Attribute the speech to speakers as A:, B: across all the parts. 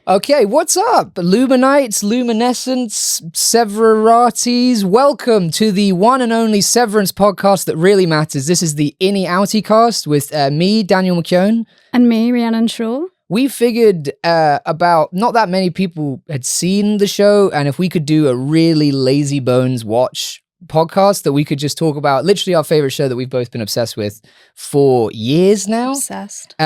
A: Okay, what's up? Luminites, Luminescents, Severatis, welcome to the one and only Severance podcast that really matters. This is the Innie, Outie cast with me, Daniel McKeown.
B: And me, Rhiannon Shaw.
A: We figured about not that many people had seen the show, and if we could do a really lazy bones watch podcast that we could just talk about literally our favorite show that we've both been obsessed with for years now.
B: Obsessed.
A: We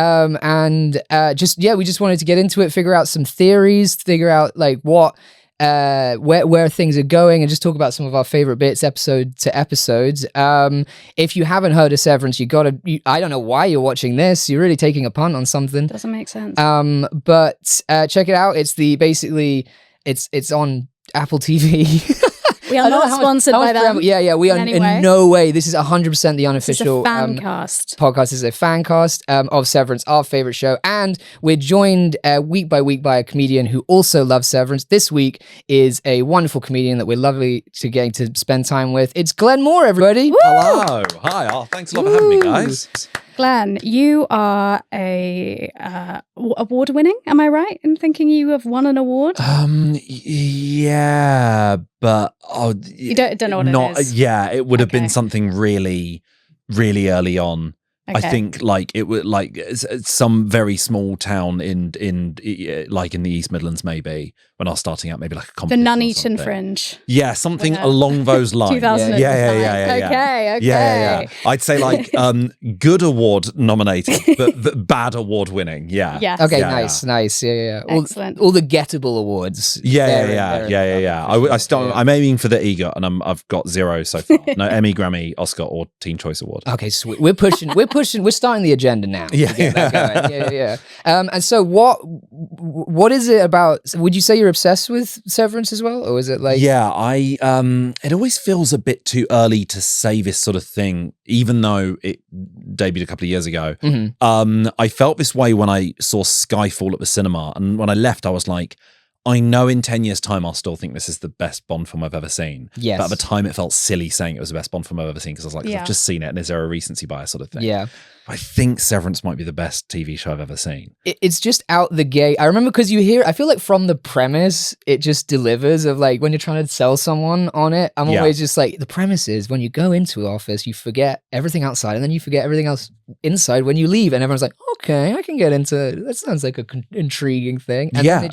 A: just wanted to get into it, figure out some theories, figure out like what where things are going, and just talk about some of our favorite bits episode to episodes. If you haven't heard of Severance, I don't know why you're watching this. You're really taking a punt on something.
B: Doesn't make sense.
A: But check it out. It's on Apple TV.
B: We are not sponsored by them.
A: We are in no way. This is 100% the unofficial
B: podcast.
A: This is a fan cast of Severance, our favorite show. And we're joined week by week by a comedian who also loves Severance. This week is a wonderful comedian that we're lovely to getting to spend time with. It's Glenn Moore, everybody.
C: Woo! Hello. Hi. Oh, thanks a lot for having me, guys.
B: Glenn, you are a award winning. Am I right in thinking you have won an award?
C: Yeah, but
B: you don't know what it is.
C: Yeah, it would have been something really, really early on. Okay. I think like it would some very small town in the East Midlands, maybe when I was starting out, maybe like a competition.
B: The Nuneaton Fringe.
C: Yeah, something along those lines.
B: 2009.
C: Yeah.
B: Okay.
C: Yeah. I'd say like good award nominated, but bad award winning. Yeah.
B: Yes.
A: Okay. Nice. Yeah.
B: Excellent.
A: All the gettable awards.
C: Yeah. I'm aiming for the EGOT, and I've got 0 so far. No Emmy, Grammy, Oscar, or Teen Choice Award.
A: Okay, sweet. We're pushing. We're starting the agenda now. Yeah. And so what is it about? Would you say you're obsessed with Severance as well, or is it like?
C: Yeah, it always feels a bit too early to say this sort of thing, even though it debuted a couple of years ago. Mm-hmm. I felt this way when I saw Skyfall at the cinema, and when I left, I was like, I know in 10 years' time I'll still think this is the best Bond film I've ever seen.
A: Yes.
C: But at the time it felt silly saying it was the best Bond film I've ever seen, because I was like, I've just seen it, and is there a recency bias sort of thing?
A: Yeah.
C: I think Severance might be the best TV show I've ever seen.
A: It's just out the gate. I remember because I feel like from the premise, it just delivers of like when you're trying to sell someone on it, I'm always just like, the premise is when you go into an office, you forget everything outside, and then you forget everything else inside when you leave. And everyone's like, okay, I can get into that. Sounds like an intriguing thing. And then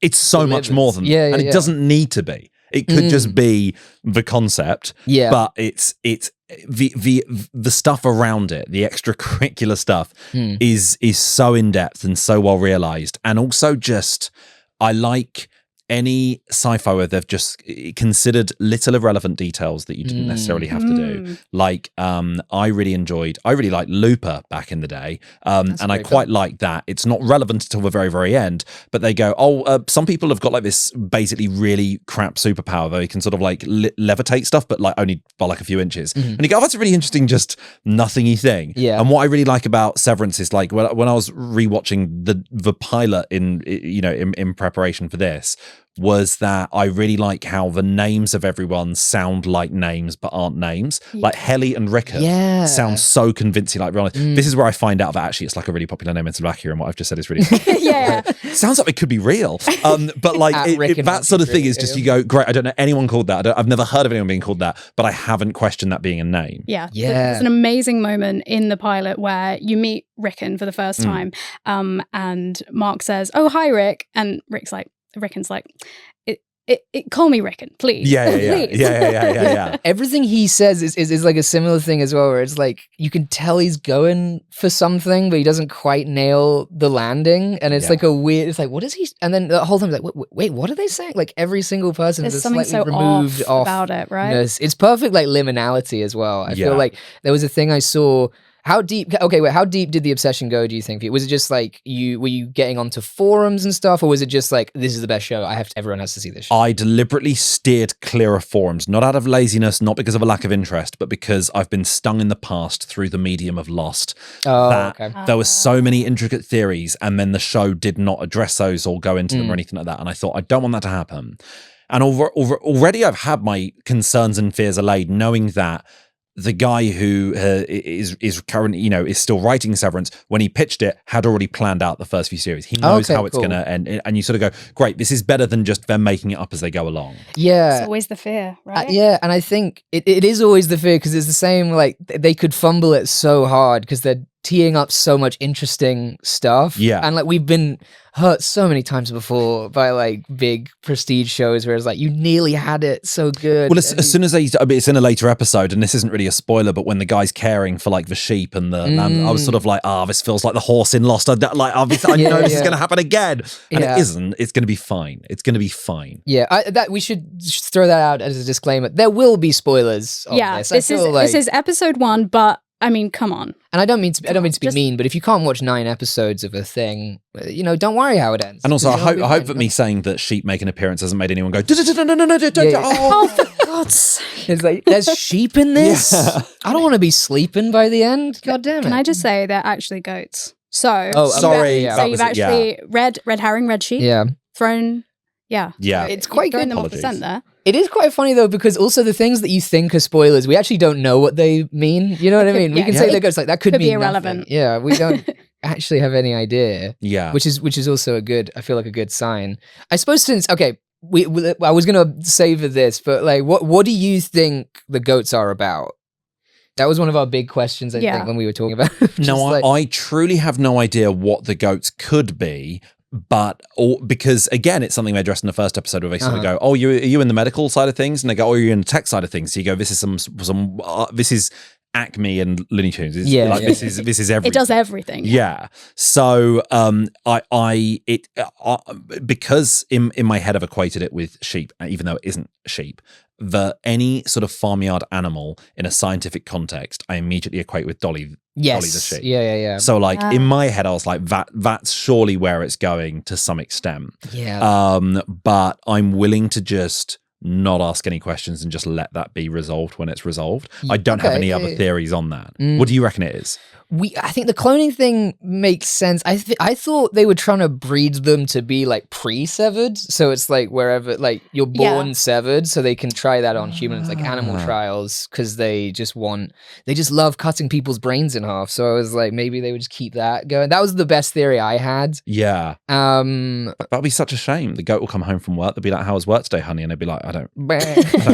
C: it's so
A: delivers.
C: much more than and it doesn't need to be. It could just be the concept, but it's the stuff around it, the extracurricular stuff is so in depth and so well realized, and also just I like any sci-fi where they've just considered little irrelevant details that you didn't necessarily have to do. Like, I really liked Looper back in the day, and I quite like that. It's not relevant until the very, very end, but they go, some people have got like this basically really crap superpower where they can sort of like levitate stuff, but like only by like a few inches. And you go, that's a really interesting, just nothingy thing.
A: Yeah.
C: And what I really like about Severance is like when I was rewatching the pilot in preparation for this, was that I really like how the names of everyone sound like names but aren't names. Like Helly and Rickard sound so convincing, like real. This is where I find out that actually it's like a really popular name in Slovakia, and what I've just said is really sounds like it could be real. But like that sort of thing is just, you go, great, I don't know anyone called that. I've never heard of anyone being called that, but I haven't questioned that being a name.
B: Yeah. There's an amazing moment in the pilot where you meet Rickon for the first time, and Mark says, "Oh, hi, Rick," and Rickon's like, call me Rickon, please.
C: Yeah.
A: Everything he says is like a similar thing as well, where it's like you can tell he's going for something, but he doesn't quite nail the landing, and it's like a weird. It's like, what is he? And then the whole time, like, wait, what are they saying? Like every single person
B: There's
A: is
B: something
A: slightly
B: so
A: removed off
B: about it, right?
A: It's perfect, like liminality as well. I feel like there was a thing I saw. How deep did the obsession go, do you think? Was it just like were you getting onto forums and stuff, or was it just like, this is the best show, everyone has to see this show?
C: I deliberately steered clear of forums, not out of laziness, not because of a lack of interest, but because I've been stung in the past through the medium of Lost. There were so many intricate theories, and then the show did not address those or go into them or anything like that, and I thought, I don't want that to happen. And already I've had my concerns and fears allayed, knowing that the guy who is currently, is still writing Severance, when he pitched it, had already planned out the first few series. He knows how it's going to end. And you sort of go, great, this is better than just them making it up as they go along.
A: Yeah.
B: It's always the fear, right?
A: Yeah, and I think it is always the fear because it's the same, like, they could fumble it so hard because they're teeing up so much interesting stuff.
C: Yeah.
A: And, like, we've been hurt so many times before by, like, big prestige shows where it's like, you nearly had it so good.
C: Well, as soon as it's in a later episode, and this isn't really a spoiler, but when the guy's caring for, like, the sheep and the lamb, I was sort of like, this feels like the horse in Lost. I know this is going to happen again. And it isn't. It's going to be fine. It's going to be fine.
A: Yeah, we should throw that out as a disclaimer. There will be spoilers on this.
B: This is episode 1, but I mean, come on.
A: And I don't mean to be mean, but if you can't watch 9 episodes of a thing, don't worry how it ends.
C: And also, I hope that me saying that sheep make an appearance hasn't made anyone go, no,
B: oh, for God's sake.
A: It's like, there's sheep in this? Yeah. I don't want to be sleeping by the end. God damn it.
B: Can I just say they're actually goats? So,
C: sorry.
B: So you've actually red herring, red sheep.
A: Yeah.
B: Thrown. Yeah.
A: Yeah. It's quite
B: good. Them off the scent there.
A: It is quite funny though, because also the things that you think are spoilers, we actually don't know what they mean. You know what I mean? We can say they're ghosts, like that could
B: be
A: mean
B: irrelevant.
A: Nothing. Yeah, we don't actually have any idea.
C: Yeah.
A: Which is also I feel like a good sign. I suppose since, okay, I was going to savor this, but like, what do you think the goats are about? That was one of our big questions, I think, when we were talking about.
C: I truly have no idea what the goats could be. But because again, it's something they addressed in the first episode where they sort of go, "Oh, are you in the medical side of things?" And they go, "Oh, you're in the tech side of things." So you go, "This is this is Acme and Looney Tunes. This is everything.
B: It does everything."
C: Yeah. So because in my head I've equated it with sheep, even though it isn't sheep. Any sort of farmyard animal in a scientific context, I immediately equate with Dolly.
A: Yes.
C: Dolly the sheep.
A: Yeah.
C: So like in my head, I was like, that's surely where it's going to some extent.
A: Yeah.
C: But I'm willing to just not ask any questions and just let that be resolved when it's resolved. I don't have any other theories on that. What do you reckon it is?
A: I think the cloning thing makes sense. I thought they were trying to breed them to be like pre-severed, so it's like wherever, like you're born severed, so they can try that on humans, like animal trials, because they just love cutting people's brains in half. So I was like, maybe they would just keep that going. That was the best theory I had.
C: Yeah. That'd be such a shame. The goat will come home from work. They'll be like, "How was work today, honey?" And they'd be like, I don't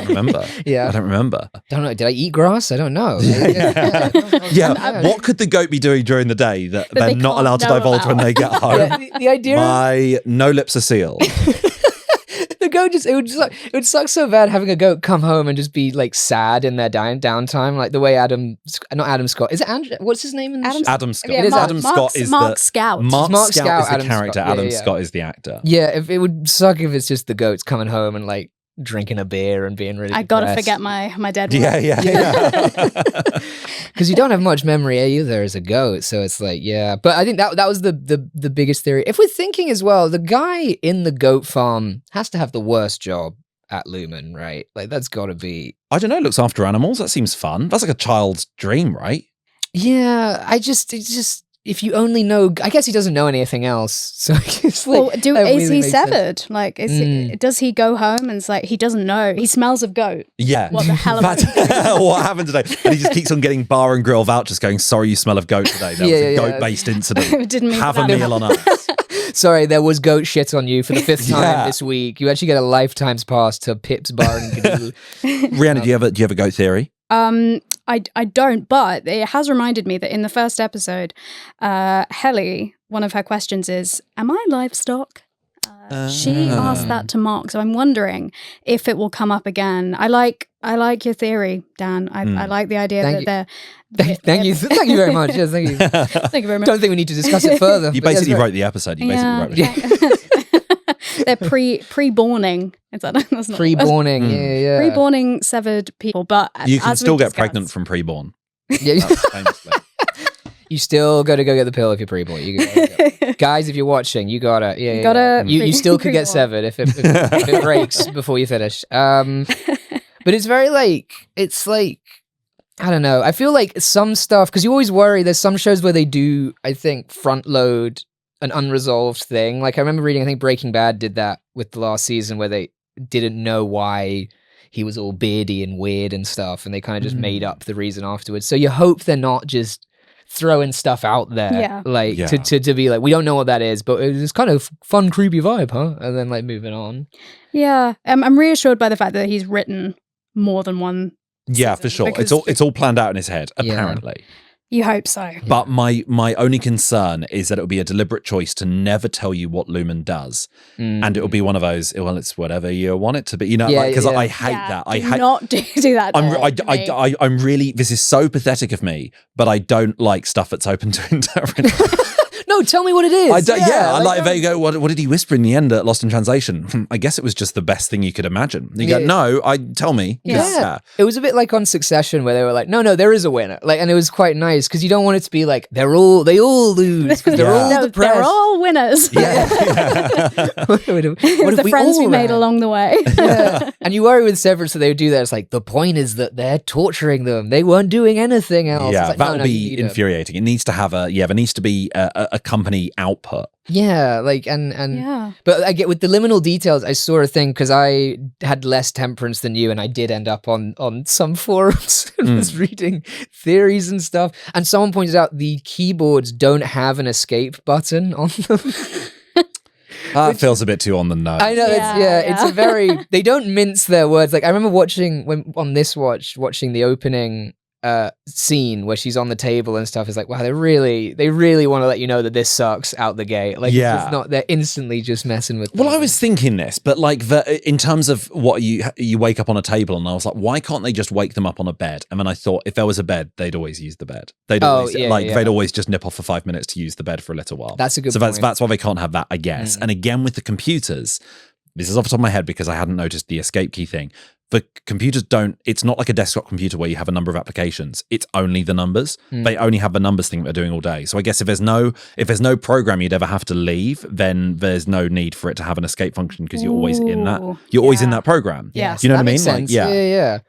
C: remember.
A: Yeah,
C: I don't remember.
A: Don't know. Did I eat grass? I don't know.
C: Yeah. What could the goat be doing during the day that they're not allowed to divulge when they get home?
A: The idea
C: My no lips are sealed.
A: The goat it would suck so bad having a goat come home and just be like sad in their downtime, like the way not Adam Scott. Is it Andrew? What's his name in the show?
C: Adam Scott.
B: Yeah,
C: it is Adam Scott is
B: Mark Scout.
C: Mark Scout is the
A: Adam
C: character.
A: Scott.
C: Adam Scott is the actor.
A: Yeah, if it would suck if it's just the goats coming home and like drinking a beer and being really
B: I gotta forget my dead one.
C: Yeah.
A: Because you don't have much memory either as a goat, so it's like, yeah. But I think that was the biggest theory. If we're thinking as well, the guy in the goat farm has to have the worst job at Lumen, right? Like that's gotta be.
C: I don't know, looks after animals. That seems fun. That's like a child's dream, right?
A: Yeah, it's just if you only know, I guess he doesn't know anything else. So it's like,
B: is he severed? Like, does he go home and it's like he doesn't know? He smells of goat.
C: Yeah.
B: What the hell?
C: What happened today? And he just keeps on getting bar and grill vouchers, going, "Sorry, you smell of goat today. There was a goat-based incident.
B: Didn't mean
C: have a meal on us."
A: Sorry, there was goat shit on you for the 5th time this week. You actually get a lifetime's pass to Pip's Bar and Grill.
C: Rihanna, do you have a goat theory?
B: I don't, but it has reminded me that in the first episode, Helly, one of her questions is, "Am I livestock?" She asked that to Mark, so I'm wondering if it will come up again. I like your theory, Dan. I like the idea that they're.
A: Thank you very much. Yes, thank you.
B: Thank you very much.
A: Don't think we need to discuss it further.
C: You basically wrote the episode.
B: They're pre-borning. Is that that's not
A: pre-borning? Yeah.
B: Pre-borning severed people, but
C: you can still get pregnant from pre-born.
A: Yeah. You still got to go get the pill if you're pre-born. Guys, if you're watching, you gotta. Yeah, you still could get severed if it breaks before you finish. But it's very it's like. I don't know. I feel like some stuff, because you always worry, there's some shows where they do, I think, front load an unresolved thing. Like I remember reading, I think Breaking Bad did that with the last season where they didn't know why he was all beardy and weird and stuff, and they kind of just made up the reason afterwards. So you hope they're not just throwing stuff out there, to be like, we don't know what that is, but it was kind of fun, creepy vibe, huh? And then like moving on.
B: Yeah, I'm reassured by the fact that he's written more than one.
C: Yeah, for sure. It's all planned out in his head, apparently.
B: You hope so.
C: But my only concern is that it will be a deliberate choice to never tell you what Lumen does. And it will be one of those, well, it's whatever you want it to be. You know, because I hate that. I hate
B: not do that.
C: I'm really, this is so pathetic of me, but I don't like stuff that's open to interpretation.
A: No, tell me what it is.
C: I like they go, what did he whisper in the end at Lost in Translation? I guess it was just the best thing you could imagine. You go, no, tell me.
A: Yeah. It was a bit like on Succession where they were like, no, there is a winner. Like, and it was quite nice because you don't want it to be like, they all lose because they're all depressed.
B: They're all winners.
C: Yeah.
B: What if the friends we made along the way.
A: And you worry with Severance that they would do that. It's like, the point is that they're torturing them. They weren't doing anything else.
C: Yeah,
A: like,
C: that would be infuriating. It needs to have there needs to be a company output.
A: Yeah, like but I get with the liminal details. I saw a thing because I had less temperance than you, and I did end up on some forums and was reading theories and stuff. And someone pointed out the keyboards don't have an escape button on them.
C: That feels a bit too on the nose.
A: I know, it's a very. They don't mince their words. Like I remember watching the opening scene where she's on the table and stuff. Is like, wow, they really want to let you know that this sucks out the gate. Like, it's not, they're instantly just messing with them.
C: Well, I was thinking this, but like in terms of what you wake up on a table, and I was like, why can't they just wake them up on a bed? And then I thought, if there was a bed, they'd always use the bed. They'd always just nip off for 5 minutes to use the bed for a little while.
A: That's a good point.
C: So that's why they can't have that, I guess. And again, with the computers, this is off the top of my head because I hadn't noticed the escape key thing. The computers it's not like a desktop computer where you have a number of applications. It's only the numbers. They only have the numbers thing they're doing all day. So I guess if there's no program you'd ever have to leave, then there's no need for it to have an escape function because you're always in that. You're always in that program.
A: Yeah.
C: You know what I mean?
A: Like, yeah.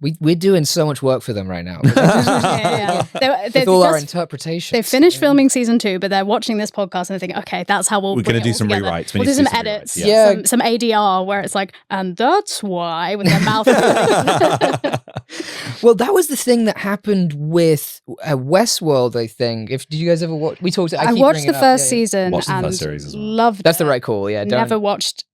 A: We're doing so much work for them right now. With all our interpretations.
B: They've finished filming season 2, but they're watching this podcast and they're thinking, okay, that's how we're
C: going to do some
B: together.
C: rewrites.
B: We'll do some edits. Some ADR where it's like, and that's why, with their mouth.
A: Well, that was the thing that happened with Westworld, I think. Did you guys ever watch? We talked.
B: I watched the first season and
C: first series as well.
B: Loved it.
A: That's the right call. Yeah,
B: never watched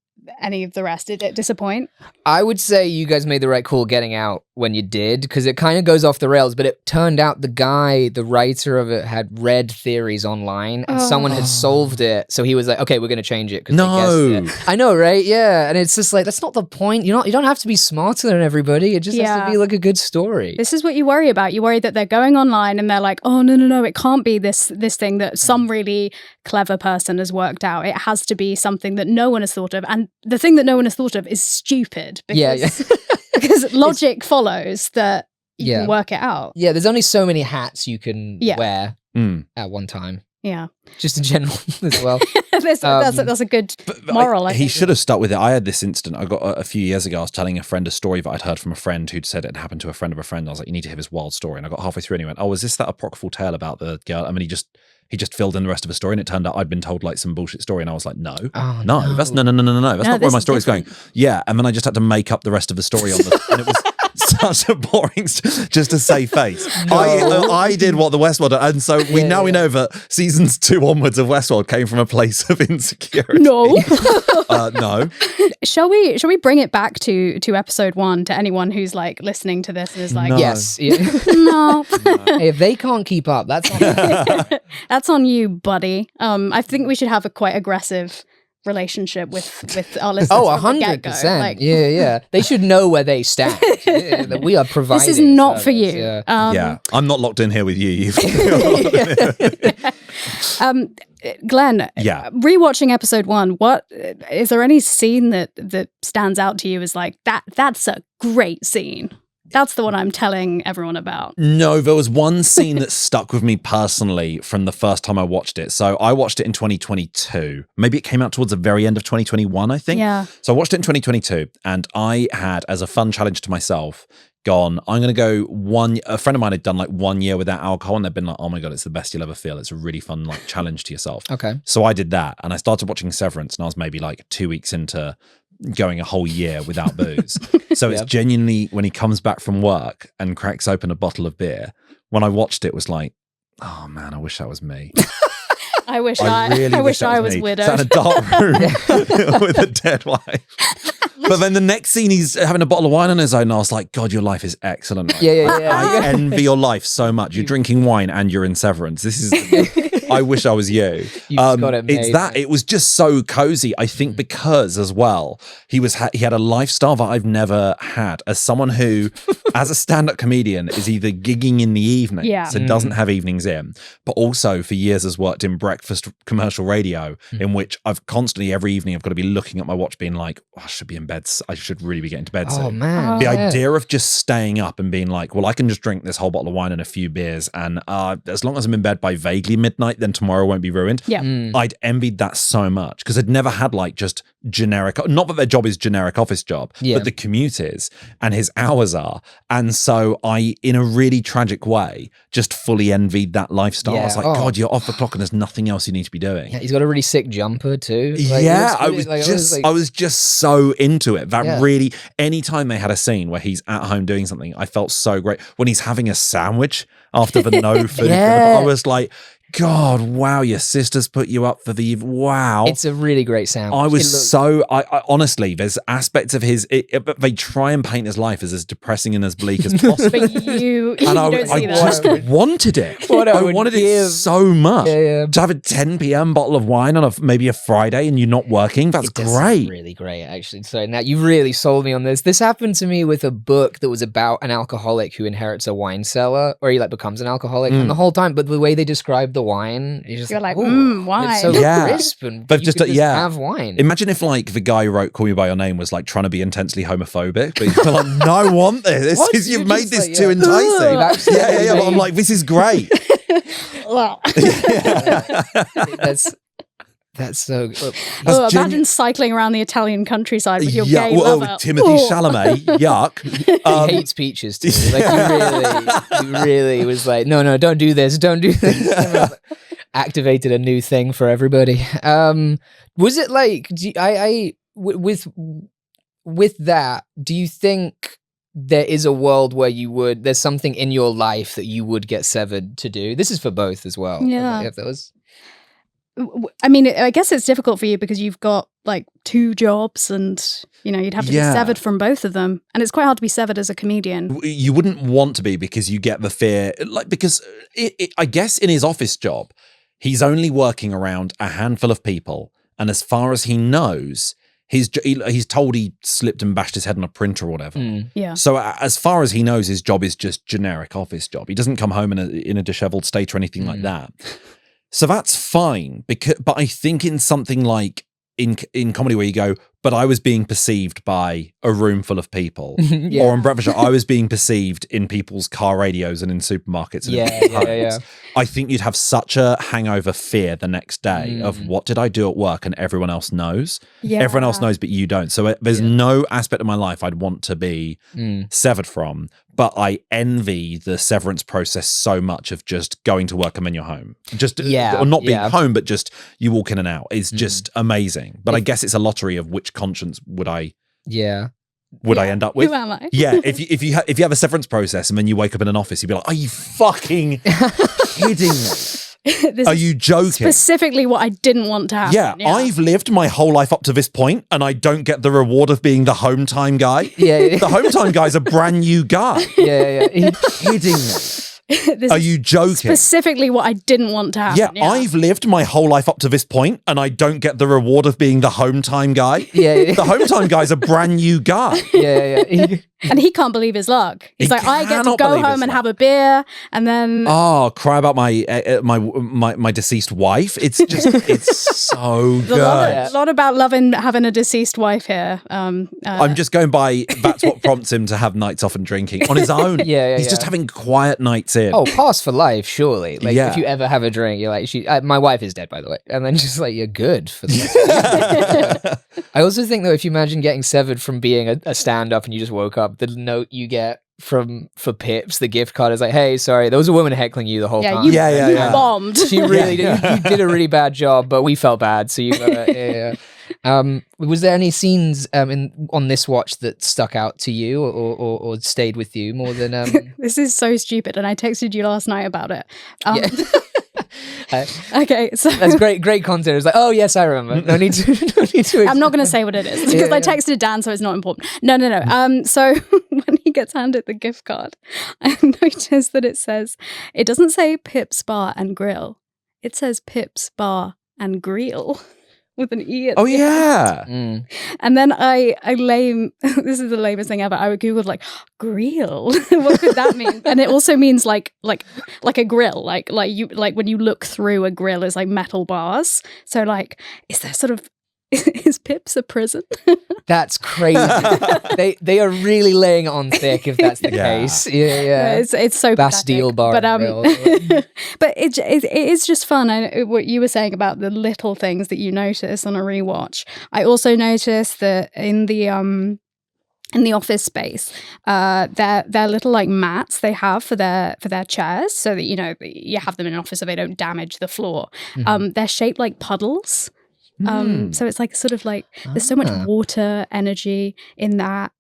B: any of the rest. Did it disappoint?
A: I would say you guys made the right call getting out when you did, because it kind of goes off the rails, but it turned out the writer of it had read theories online and someone had solved it, so he was like, okay, we're going to change it.
C: No.
A: I know, right? Yeah, and it's just like, that's not the point. You don't have to be smarter than everybody. It just has to be like a good story.
B: This is what you worry about. You worry that they're going online and they're like, oh, no, it can't be this thing that some really clever person has worked out. It has to be something that no one has thought of. And the thing that no one has thought of is stupid. Because, because logic follows that you can work it out.
A: Yeah, there's only so many hats you can wear at one time.
B: Yeah.
A: Just in general as well.
B: That's a good moral.
C: He should have stuck with it. I had this incident. I got a few years ago. I was telling a friend a story that I'd heard from a friend who'd said it happened to a friend of a friend. I was like, you need to hear this wild story. And I got halfway through and he went, oh, is this that apocryphal tale about the girl? I mean, he just filled in the rest of the story, and it turned out I'd been told like some bullshit story, and I was like, no. That's no. That's not where my story's going. Yeah, and then I just had to make up the rest of the story on the, and it was such a boring, just to save face. I did what the Westworld did, and so we know that seasons 2 onwards of Westworld came from a place of insecurity.
B: No.
C: No.
B: Shall we bring it back to episode 1 to anyone who's like listening to this and is like,
A: yes,
B: no.
A: Hey, if they can't keep up, that's on
B: that's on you, buddy. I think we should have a quite aggressive relationship with our listeners.
A: Oh, 100%. Like, yeah. They should know where they stand. That we are providing.
B: This is not for you.
C: Yeah. I'm not locked in here with you.
B: Glenn, rewatching episode 1, what is there any scene that stands out to you as like that's a great scene? That's the one I'm telling everyone about.
C: No, there was one scene that stuck with me personally from the first time I watched it. So I watched it in 2022. Maybe it came out towards the very end of 2021, I think.
B: Yeah.
C: So I watched it in 2022, and I had, as a fun challenge to myself, gone, I'm going to go a friend of mine had done like 1 year without alcohol, and they'd been like, oh my God, it's the best you'll ever feel. It's a really fun like challenge to yourself.
A: Okay.
C: So I did that, and I started watching Severance, and I was maybe like 2 weeks into going a whole year without booze. So it's genuinely, when he comes back from work and cracks open a bottle of beer, when I watched it was like, oh man, I wish that was me.
B: I wish I was widowed.
C: Sat in a dark room with a dead wife. But then the next scene, he's having a bottle of wine on his own, and I was like, God, your life is excellent. Right?
A: Yeah.
C: I envy your life so much. You're drinking wine and you're in Severance. This is... I wish I was you.
A: Got it made,
C: it's that. It was just so cozy. I think because as well, he had a lifestyle that I've never had. As someone who, as a stand-up comedian, is either gigging in the evening, so doesn't have evenings in, but also for years has worked in breakfast commercial radio, in which I've constantly every evening I've got to be looking at my watch, being like, oh, I should be in bed. I should really be getting to bed soon.
A: Oh man,
C: the idea of just staying up and being like, well, I can just drink this whole bottle of wine and a few beers, and as long as I'm in bed by vaguely midnight, then tomorrow won't be ruined. I'd envied that so much because I'd never had like just generic, not that their job is generic office job, but the commute is and his hours are. And so I, in a really tragic way, just fully envied that lifestyle. I was like, God, you're off the clock and there's nothing else you need to be doing.
A: Yeah, he's got a really sick jumper too.
C: Like, I was just so into it. That really, anytime they had a scene where he's at home doing something, I felt so great. When he's having a sandwich after the no food, I was like, God, wow, your sister's put you up for the... Wow.
A: It's a really great sandwich.
C: I was I honestly, there's aspects of his... they try and paint his life as depressing and as bleak as possible.
B: But you don't see that.
C: I just wanted it. I wanted it so much. To have a 10 p.m. bottle of wine on maybe a Friday and you're not working, that's great.
A: Really great, actually. So now you really sold me on this. This happened to me with a book that was about an alcoholic who inherits a wine cellar, or he like becomes an alcoholic. And the whole time, but the way they describe the wine, you're
B: like, wine.
A: It's so crisp, and
C: they've
A: you just have wine.
C: Imagine if like the guy who wrote Call Me By Your Name was like trying to be intensely homophobic, but he's like, no, I want this. You've made this too enticing. But I'm like, this is great.
A: That's so good.
B: Imagine cycling around the Italian countryside with your gay lover.
C: Timothy Chalamet, yuck.
A: He hates peaches too. Like he really was like, no, don't do this. Activated a new thing for everybody. Was it like, with that, do you think there is a world where there's something in your life that you would get severed to do? This is for both as well.
B: Yeah.
A: If there was...
B: I mean, I guess it's difficult for you because you've got like 2 jobs and, you'd have to be severed from both of them. And it's quite hard to be severed as a comedian.
C: You wouldn't want to be because you get the fear, because I guess in his office job, he's only working around a handful of people. And as far as he knows, he's told he slipped and bashed his head on a printer or whatever. So as far as he knows, his job is just generic office job. He doesn't come home in a disheveled state or anything like that. So that's fine, but I think in something like in comedy where you go, but I was being perceived by a room full of people, or in breakfast show, I was being perceived in people's car radios and in supermarkets. And I think you'd have such a hangover fear the next day of what did I do at work, and everyone else knows. Everyone else knows, but you don't. So there's no aspect of my life I'd want to be severed from. But I envy the severance process so much of just going to work and then you're home. Or not being home, but just you walk in and out. It's just amazing. But I guess it's a lottery of which conscience would I end up with?
B: Who am I?
C: If you have a severance process and then you wake up in an office, you'd be like, are you fucking kidding me? Are you joking?
B: Specifically what I didn't want to happen.
C: Yeah, I've lived my whole life up to this point and I don't get the reward of being the home time guy. The home time guy's a brand new guy. Are you kidding me? Are you joking?
B: Specifically what I didn't want to happen.
C: Yeah, I've lived my whole life up to this point and I don't get the reward of being the home time guy. The home time guy's a brand new guy.
B: And he can't believe his luck. He's like, I get to go home and have a beer, and then
C: cry about my deceased wife. It's just it's so good.
B: A lot about having a deceased wife here.
C: I'm just going by. That's what prompts him to have nights off and drinking on his own. He's just having quiet nights in.
A: Oh, pass for life, surely. Like if you ever have a drink, you're like, my wife is dead, by the way, and then just like you're good for the. I also think though, if you imagine getting severed from being a stand-up and you just woke up, the note you get for Pips, the gift card is like, hey, sorry, there was a woman heckling you the whole time.
B: You bombed.
A: She really did. You did a really bad job, but we felt bad, so you gotta, Was there any scenes on this watch that stuck out to you or stayed with you more than?
B: This is so stupid, and I texted you last night about it.
A: Yeah.
B: Okay, so
A: that's great content. It's like, oh yes, I remember. No need to.
B: I'm not going to say what it is because I texted Dan, so it's not important. No. So when he gets handed the gift card, I noticed that it doesn't say Pip's Bar and Grill. It says Pip's Bar and Grill. With an E at the end. And then this is the lamest thing ever. I Googled like grill. What could that mean? And it also means like a grill, like when you look through a grill is like metal bars. So like, is there sort of is Pip's a prison?
A: That's crazy. They are really laying it on thick if that's the case. Yeah.
B: It's so
A: Bastille
B: pathetic.
A: Bar.
B: But it is just fun. What you were saying about the little things that you notice on a rewatch. I also noticed that in the office space, their little like mats they have for their chairs, so that you have them in an office so they don't damage the floor. They're shaped like puddles. So it's like sort of like there's so much water energy in that.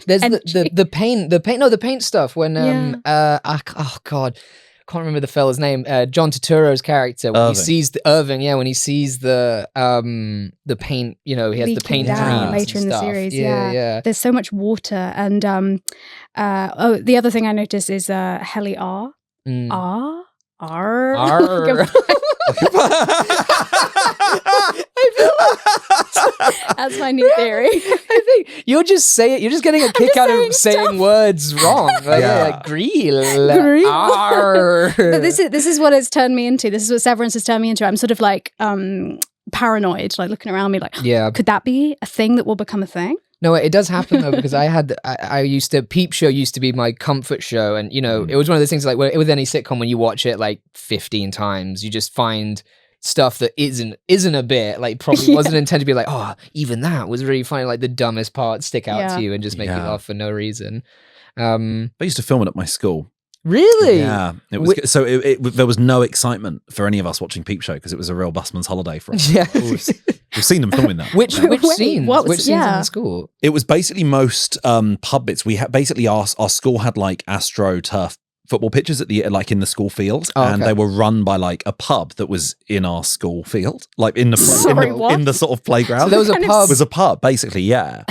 A: There's the paint stuff when oh god, can't remember the fella's name. John Turturro's character when he sees Irving, when he sees the paint, he has the paint
B: down later in the series. Yeah. There's so much water, and the other thing I noticed is Helly R. That's my new theory.
A: I think you're just getting a kick out of saying words wrong. Like grill.
B: But this is what it's turned me into. This is what Severance has turned me into. I'm sort of like paranoid, like looking around me like, could that be a thing that will become a thing?
A: No, it does happen though, because I used to, Peep Show used to be my comfort show, and it was one of those things like with any sitcom, when you watch it like 15 times, you just find stuff that isn't a bit, like probably wasn't intended to be like, oh, even that was really funny, like the dumbest parts stick out to you and just make you laugh for no reason.
C: I used to film it at my school.
A: Really?
C: Yeah. It was so there was no excitement for any of us watching Peep Show because it was a real busman's holiday for us.
A: Yeah.
C: We've seen them filming that.
A: Which scenes? Which scenes in the school?
C: It was basically most pub bits. We had basically our school had like AstroTurf football pitches in the school field, and they were run by like a pub that was in our school field, like in the sort of playground.
A: So there was a pub.
C: It was a pub, basically. Yeah.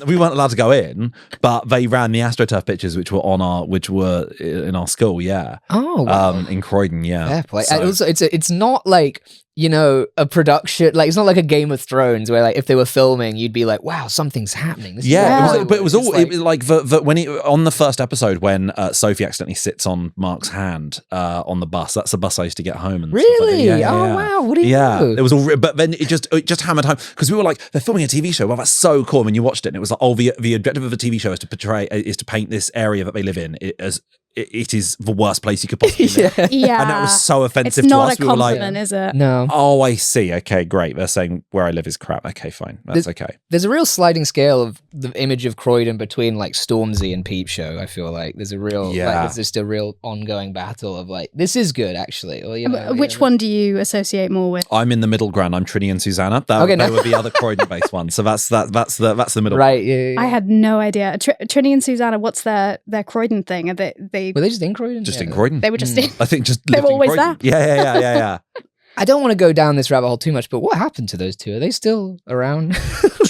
C: We weren't allowed to go in, but they ran the AstroTurf pitches, which were in our school. Yeah.
A: Oh. Wow.
C: In Croydon. Yeah.
A: Fair play. So, and also, it's not like a production, like it's not like a Game of Thrones where like if they were filming, you'd be like, wow, something's happening.
C: It was like when on the first episode when Sophie accidentally sits on Mark's hand on the bus. That's the bus I used to get home. And
A: really?
C: Stuff like that.
A: Wow. What do you do?
C: It was all, but then it just hammered home because we were like, they're filming a TV show. Well, that's so cool. When you watched it, and it was like, oh, the objective of a TV show is to paint this area that they live in as it is the worst place you could possibly live.
B: Yeah.
C: And that was so offensive
B: to us. It's
C: not a
B: compliment, is it?
A: No.
C: Oh, I see. Okay, great. They're saying where I live is crap. Okay, fine. That's okay.
A: There's a real sliding scale of the image of Croydon between like Stormzy and Peep Show. I feel like there's a real, there's just a real ongoing battle of like, this is good actually. Or,
B: which one do you associate more with?
C: I'm in the middle ground. I'm Trini and Susanna. They were the other Croydon-based ones. So that's the middle.
A: Right. Yeah.
B: I had no idea. Trini and Susanna. What's their Croydon thing? Were they
A: just in Croydon?
C: Just in Croydon.
B: They were just in.
C: I think just
B: they were always there.
C: Yeah.
A: I don't want to go down this rabbit hole too much, but what happened to those two? Are they still around?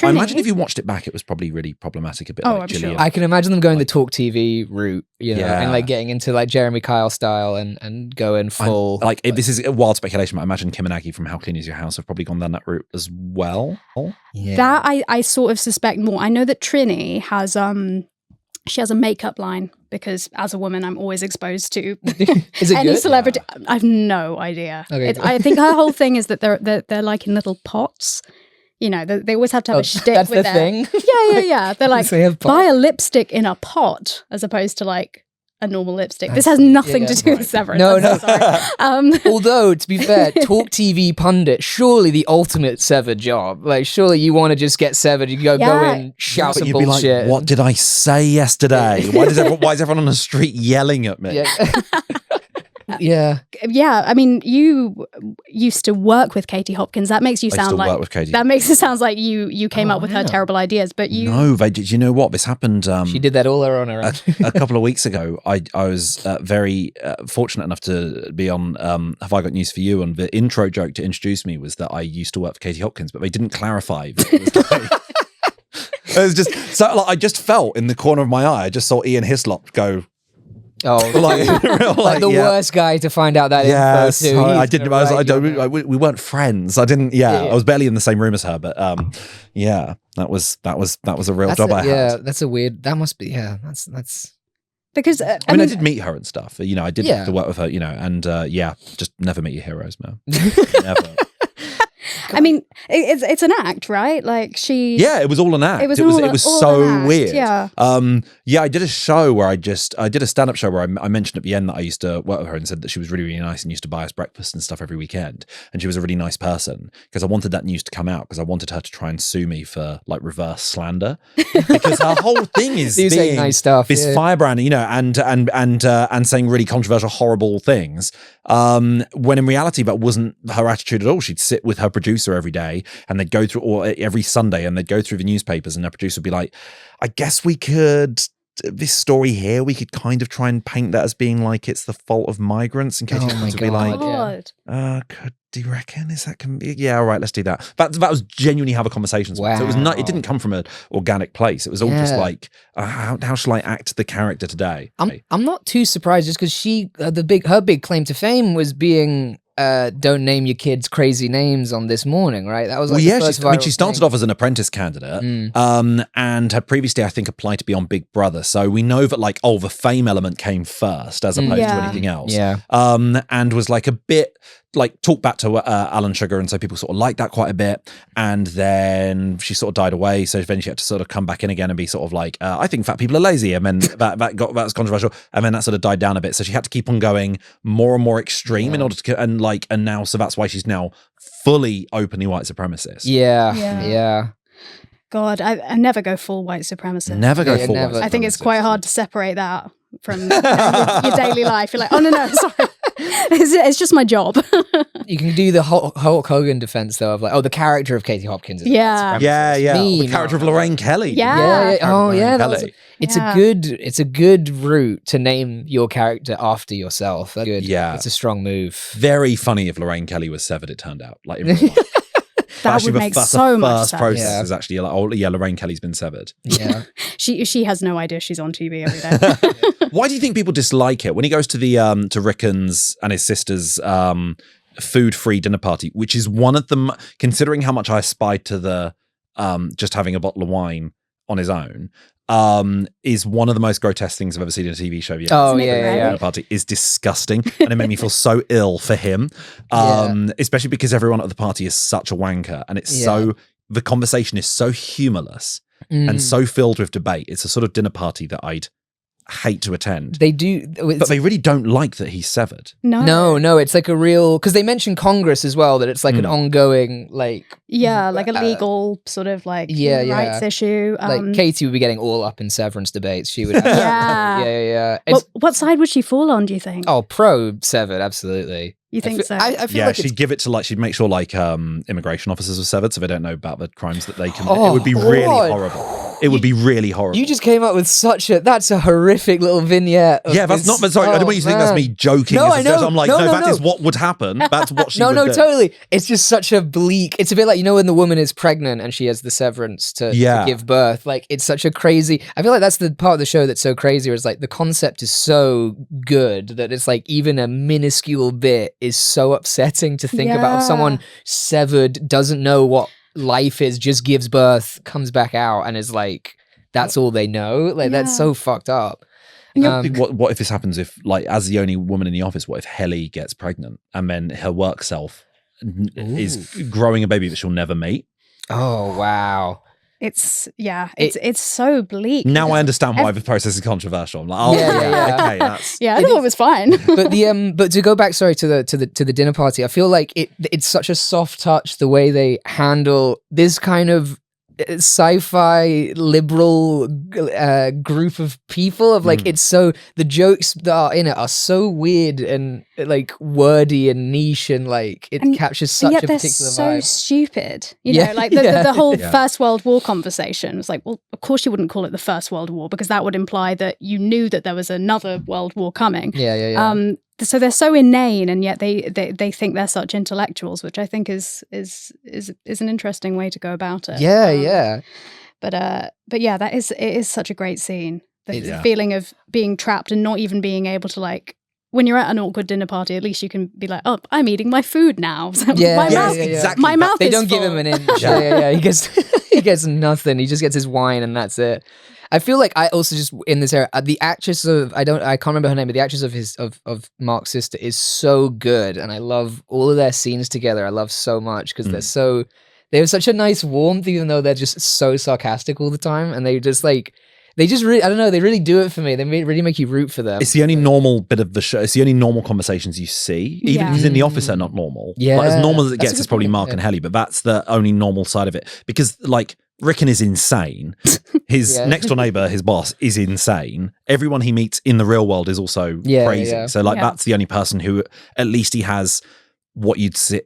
C: I imagine if you watched it back, it was probably really problematic. A bit like Gillian.
A: Sure. I can imagine them going the Talk TV route, and like getting into like Jeremy Kyle style and going full.
C: This is a wild speculation, but I imagine Kim and Aggie from How Clean Is Your House have probably gone down that route as well.
A: Yeah.
B: That I sort of suspect more. I know that Trini has she has a makeup line because as a woman, I'm always exposed to any celebrity. Yeah. I have no idea. Okay. I think her whole thing is that they're like in little pots. They always have to have a shtick.
A: That's
B: with
A: the thing?
B: Yeah. They're like, buy a lipstick in a pot as opposed to like a normal lipstick. This has nothing to do with Severance.
A: No. Although, to be fair, Talk TV pundit, surely the ultimate severed job. Like, surely you want to just get severed. You go in, shout some bullshit.
C: Be like, what did I say yesterday? Why is everyone on the street yelling at me?
A: Yeah. Yeah.
B: Yeah, I mean, you used to work with Katie Hopkins. That makes you sound like that makes it sound like you came up with her terrible ideas. But you
C: did you know what this happened?
A: She did that all on her own.
C: a couple of weeks ago. I was very fortunate enough to be on Have I Got News for You? And the intro joke to introduce me was that I used to work for Katie Hopkins, but they didn't clarify. It was just so like I just felt in the corner of my eye. I just saw Ian Hislop go.
A: Oh, like the worst guy to find out that info too.
C: So I didn't. We weren't friends. I didn't. Yeah, I was barely in the same room as her. But that was a real job I had.
A: Yeah, that's a weird. That must be. Yeah, that's.
B: Because
C: I mean, I did meet her and stuff. You know, I did have to work with her. You know, and just never meet your heroes, man. Never.
B: I mean, it's an act, right? Like
C: it was all an act. It was so weird. Yeah. I did a show where I did a stand-up show where I mentioned at the end that I used to work with her and said that she was really, really nice and used to buy us breakfast and stuff every weekend. And she was a really nice person because I wanted that news to come out because I wanted her to try and sue me for like reverse slander because her whole thing is being
A: nice stuff,
C: this firebrand, you know, and saying really controversial, horrible things. When in reality that wasn't her attitude at all. She'd sit with her producer every day and they'd go through every Sunday and they'd go through the newspapers and her producer would be like, I guess we could this story here we could kind of try and paint that as being like it's the fault of migrants in case would be like do you reckon is that all right, let's do that. That was genuinely how the conversations went. So it was not, it didn't come from an organic place. It was all just like how shall I act the character today?
A: I'm not too surprised just because her big claim to fame was being don't name your kids crazy names on This Morning, right? That was like
C: she started off as an apprentice candidate and had previously I think applied to be on Big Brother, so we know that like the fame element came first as opposed to anything else, and was like a bit like talked back to Alan Sugar, and so people sort of liked that quite a bit, and then she sort of died away, so then she had to sort of come back in again and be sort of like I think fat people are lazy, and then that was controversial, and then that sort of died down a bit, so she had to keep on going more and more extreme in order to and now so that's why she's now fully openly white supremacist.
B: God, I never go full white supremacist.
C: Never go full white supremacist.
B: I think it's quite hard to separate that from your daily life. You're like, oh no, sorry. It's just my job.
A: You can do the Hulk Hogan defense though of like, the character of Katie Hopkins.
C: The character of Lorraine Kelly.
A: It's a good route to name your character after yourself. That's good. Yeah, it's a strong move.
C: Very funny if Lorraine Kelly was severed. It turned out like in real life.
B: That would make so much sense.
C: Process is actually like, Lorraine Kelly's been severed.
A: Yeah,
B: she has no idea she's on TV every day.
C: Why do you think people dislike it when he goes to the to Rickon's and his sister's food-free dinner party, which is one of them? Considering how much I aspired to the just having a bottle of wine on his own. Is one of the most grotesque things I've ever seen in a TV show yet.
B: The
C: party is disgusting, and it made me feel so ill for him. Especially because everyone at the party is such a wanker, and it's the conversation is so humorless and so filled with debate. It's a sort of dinner party that I'd hate to attend.
A: They do,
C: but they really don't like that he's severed.
A: No, it's like a real, because they mention Congress as well, that it's like an ongoing like
B: like a legal sort of like rights issue.
A: Like Katie would be getting all up in Severance debates. She would have
B: what side would she fall on, do you think?
A: Pro Severed, absolutely.
B: You think so?
A: I feel like
C: she'd give it to she'd make sure immigration officers were severed so they don't know about the crimes that they commit. It would be really horrible. It would be really horrible.
A: You just came up with that's a horrific little vignette.
C: That's not, sorry, I don't want you to think that's me joking.
A: No, I know.
C: I'm like, that is what would happen. That's what she would do.
A: Totally. It's just such a bleak, it's a bit like, when the woman is pregnant and she has the severance to give birth, like it's such a crazy, I feel like that's the part of the show that's so crazy, where it's like the concept is so good that it's like even a minuscule bit is so upsetting to think about. Someone severed, doesn't know what life is, just gives birth, comes back out, and is like, that's all they know. Like that's so fucked up.
C: What if this happens if, like, as the only woman in the office, what if Helly gets pregnant and then her work self is growing a baby that she'll never meet?
A: Oh wow.
B: It's so bleak.
C: Now I understand why the process is controversial. I'm like, okay, that's
B: I thought it was fine.
A: But to go back, sorry, to the dinner party, I feel like it's such a soft touch the way they handle this kind of sci-fi liberal group of people of like, it's so, the jokes that are in it are so weird and like wordy and niche, and like it captures such a particular vibe.
B: So stupid, you know, like the whole First World War conversation was like, well, of course you wouldn't call it the First World War, because that would imply that you knew that there was another world war coming. So they're so inane, and yet they think they're such intellectuals, which I think is an interesting way to go about it. But yeah, it is such a great scene. The feeling of being trapped and not even being able to, like, when you're at an awkward dinner party, at least you can be like, oh, I'm eating my food now. So
C: exactly.
B: My mouth
A: they
B: is
A: don't
B: full.
A: give him an inch. He gets nothing. He just gets his wine, and that's it. I feel like I also just in this era, the actress of I can't remember her name, but the actress of Mark's sister is so good, and I love all of their scenes together. I love so much because they have such a nice warmth, even though they're just so sarcastic all the time, and they just really, I don't know, they really do it for me. They really make you root for them.
C: It's the only normal bit of the show. It's the only normal conversations you see. Even because in The Office, they're not normal.
A: Yeah.
C: Like, as normal as it gets, it's probably Mark and Helly, but that's the only normal side of it. Because, like, Rickon is insane. His next door neighbor, his boss, is insane. Everyone he meets in the real world is also crazy. So, like, that's the only person who, at least he has what you'd say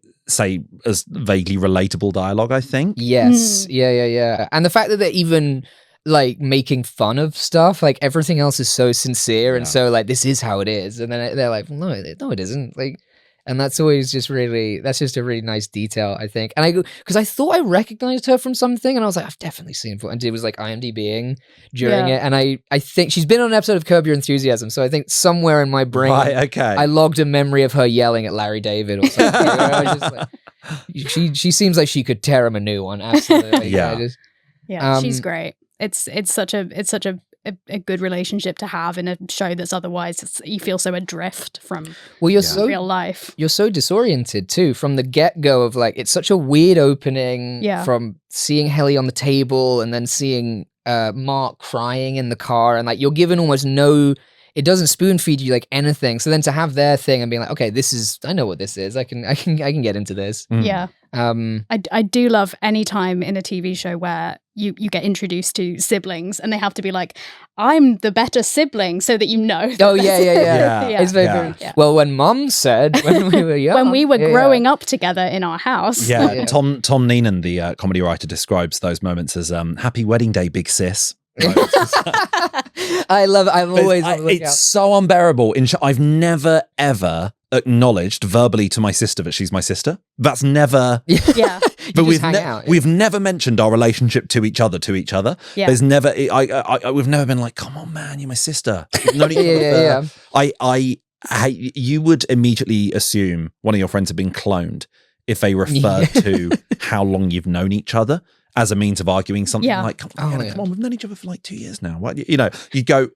C: as vaguely relatable dialogue, I think.
A: Yes. Yeah. And the fact that they're even like making fun of stuff, like everything else is so sincere and so like, this is how it is. And then they're like, no, it isn't. Like, and that's always just that's just a really nice detail, I think. And because I thought I recognized her from something, and I was like, I've definitely seen it before. And it was like IMDbing during it. And I think she's been on an episode of Curb Your Enthusiasm. So I think somewhere in my brain, I logged a memory of her yelling at Larry David or something. I was just like, she seems like she could tear him a new one. Absolutely.
B: She's great. It's such a good relationship to have in a show that's otherwise you feel so adrift from real life. You're
A: so disoriented too from the get-go of like, it's such a weird opening from seeing Helly on the table and then seeing Mark crying in the car, and like you're given almost it doesn't spoon feed you like anything. So then to have their thing and being like, okay, I know what this is. I can get into this.
B: Yeah. I do love any time in a TV show where you get introduced to siblings and they have to be like, I'm the better sibling, so that you know.
A: Oh yeah. It's very well, when Mum said when we were young,
B: when we were growing up together in our house.
C: Yeah. Tom Neenan, the comedy writer, describes those moments as happy wedding day, big sis.
A: I love it.
C: It's so unbearable. I've never ever acknowledged verbally to my sister that she's my sister. That's never. But we've never mentioned our relationship to each other. Yeah. There's never. We've never been like, come on, man, you're my sister. You would immediately assume one of your friends had been cloned if they referred to how long you've known each other as a means of arguing something like, come on, we've known each other for like 2 years now. What, you go,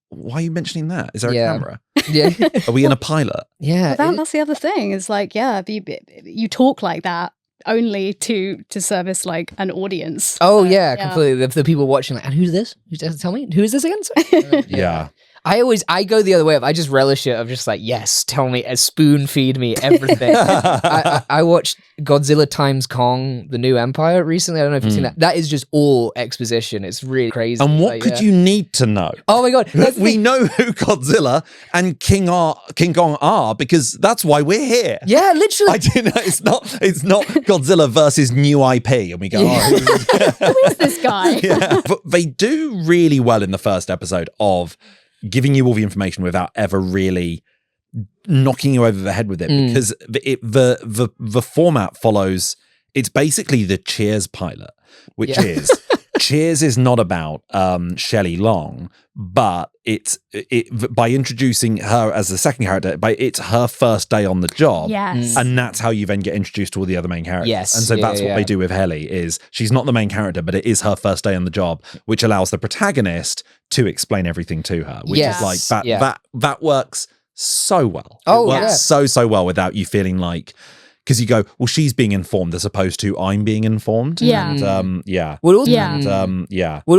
C: why are you mentioning that? Is there a camera?
A: Yeah.
C: Are we in a pilot?
B: Yeah. Well, that's the other thing. It's like, you talk like that only to service like an audience.
A: Oh, completely. The people watching, like, and who's this? Tell me, who is this again?
C: Yeah.
A: I go the other way. I just relish it of just like, yes, tell me, spoon feed me everything. I watched Godzilla times Kong, The New Empire recently. I don't know if you've seen that. That is just all exposition. It's really crazy.
C: And what could you need to know?
A: Oh my God.
C: We know who Godzilla and King Kong are because that's why we're here.
A: Yeah, literally.
C: It's not Godzilla versus new IP. And we go, who
B: is this guy?
C: But they do really well in the first episode of giving you all the information without ever really knocking you over the head with it, because the format follows. It's basically the Cheers pilot, which is Cheers is not about Shelley Long, but it by introducing her as the second character, it's her first day on the job, and that's how you then get introduced to all the other main characters.
A: Yes,
C: and so that's what they do with Helly. Is she's not the main character, but it is her first day on the job, which allows the protagonist to explain everything to her, which is like that. That works so well. It works so well without you feeling like. Because you go, well, she's being informed as opposed to I'm being informed.
B: Yeah.
C: And,
A: Well,